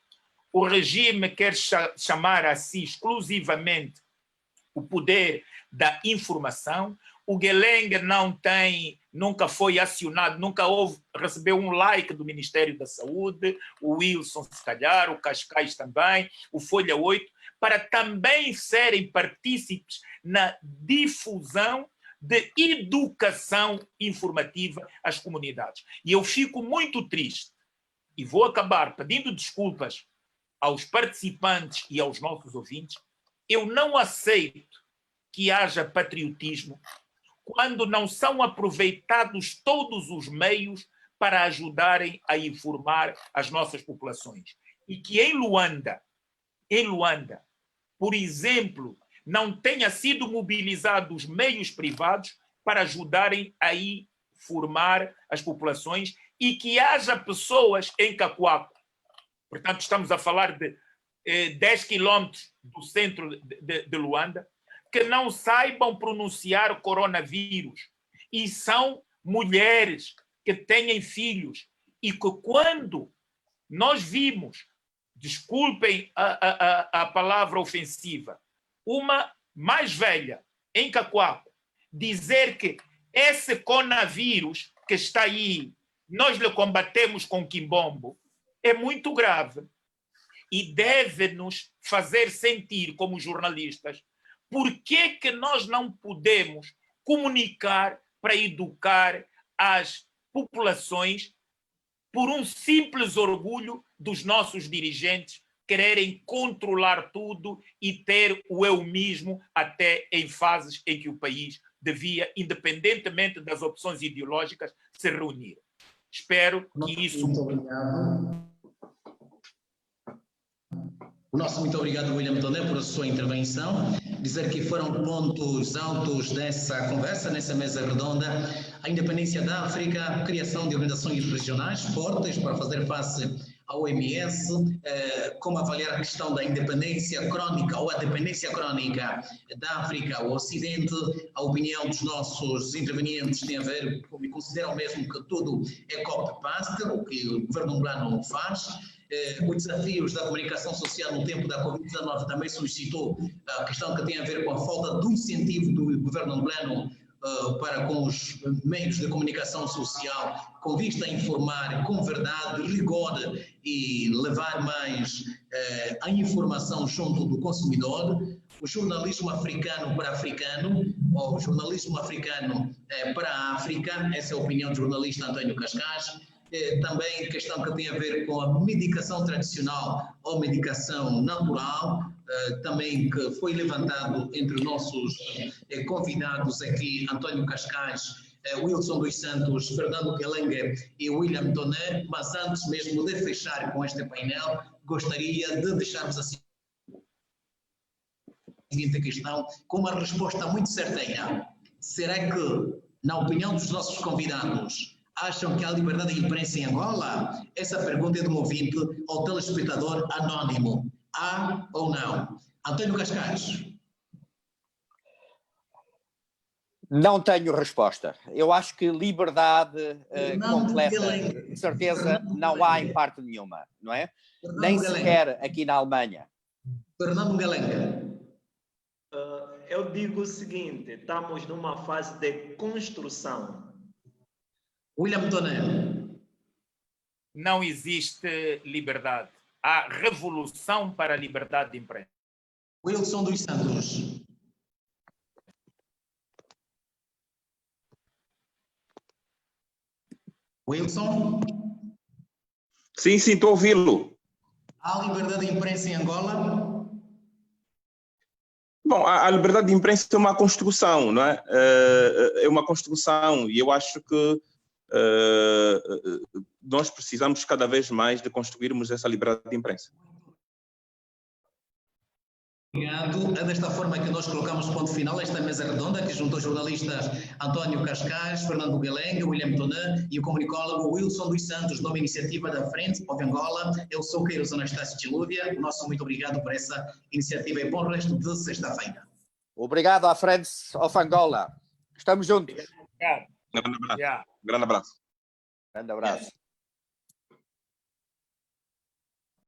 O regime quer chamar a si exclusivamente o poder da informação. O Geleng nunca foi acionado, nunca recebeu um like do Ministério da Saúde, o Wilson, se calhar, o Cascais também, o Folha 8, para também serem partícipes na difusão de educação informativa às comunidades. E eu fico muito triste, e vou acabar pedindo desculpas aos participantes e aos nossos ouvintes. Eu não aceito que haja patriotismo quando não são aproveitados todos os meios para ajudarem a informar as nossas populações. E que em Luanda, por exemplo, não tenha sido mobilizados meios privados para ajudarem a informar as populações, e que haja pessoas em Cacoaco, portanto estamos a falar de 10 quilômetros do centro de Luanda, que não saibam pronunciar coronavírus, e são mulheres que têm filhos, e que quando nós vimos, desculpem a palavra ofensiva, uma mais velha em Cacoaco dizer que esse coronavírus que está aí, nós lhe combatemos com quimbombo, é muito grave e deve nos fazer sentir, como jornalistas, por que nós não podemos comunicar para educar as populações por um simples orgulho dos nossos dirigentes quererem controlar tudo e ter o eu mesmo até em fases em que o país devia, independentemente das opções ideológicas, se reunir. Espero que isso... Muito obrigado. O nosso muito obrigado, William Toné, por a sua intervenção. Dizer que foram pontos altos dessa conversa, nessa mesa redonda, a independência da África, a criação de organizações regionais fortes para fazer face ao OMS, como avaliar a questão da independência crónica ou a dependência crónica da África ao Ocidente. A opinião dos nossos intervenientes tem a ver, e consideram mesmo que tudo é copy-paste, o que o governo angolano faz. Os desafios da comunicação social no tempo da Covid-19 também suscitou a questão que tem a ver com a falta de incentivo do governo angolano para com os meios de comunicação social, com vista a informar com verdade, rigor e levar mais a informação junto do consumidor. O jornalismo africano para africano, ou o jornalismo africano para a África, essa é a opinião do jornalista António Cascais. Também questão que tem a ver com a medicação tradicional ou medicação natural, também que foi levantado entre os nossos convidados aqui, António Cascais, Wilson dos Santos, Fernando Geleng e William Toné. Mas antes mesmo de fechar com este painel, gostaria de deixarmos a seguinte questão com uma resposta muito certeira. será que, na opinião dos nossos convidados, acham que há liberdade de imprensa em Angola? Essa pergunta é de um ouvinte ou telespectador anónimo. Há ou não? António Cascais. Não tenho resposta. Eu acho que liberdade completa, de certeza, não há em parte nenhuma, não é? Nem sequer aqui na Alemanha. Fernando Galenga. Eu digo o seguinte, estamos numa fase de construção. William Toné. Não existe liberdade. Há revolução para a liberdade de imprensa. Wilson dos Santos. Wilson. Sim, estou a ouvi-lo. Há liberdade de imprensa em Angola? Bom, a liberdade de imprensa é uma construção, não é? É uma construção e eu acho que nós precisamos cada vez mais de construirmos essa liberdade de imprensa. Obrigado. É desta forma que nós colocamos ponto final a esta mesa redonda que juntou jornalistas António Cascais, Fernando Galenga, William Toné e o comunicólogo Wilson dos Santos, numa iniciativa da Frente of Angola. Eu sou Queiroz Anastácio Tilúvia. O nosso muito obrigado por essa iniciativa e bom resto de sexta-feira. Obrigado à Friends of Angola. Estamos juntos. Obrigado. Grande abraço. Yeah. Grande abraço. Grande abraço.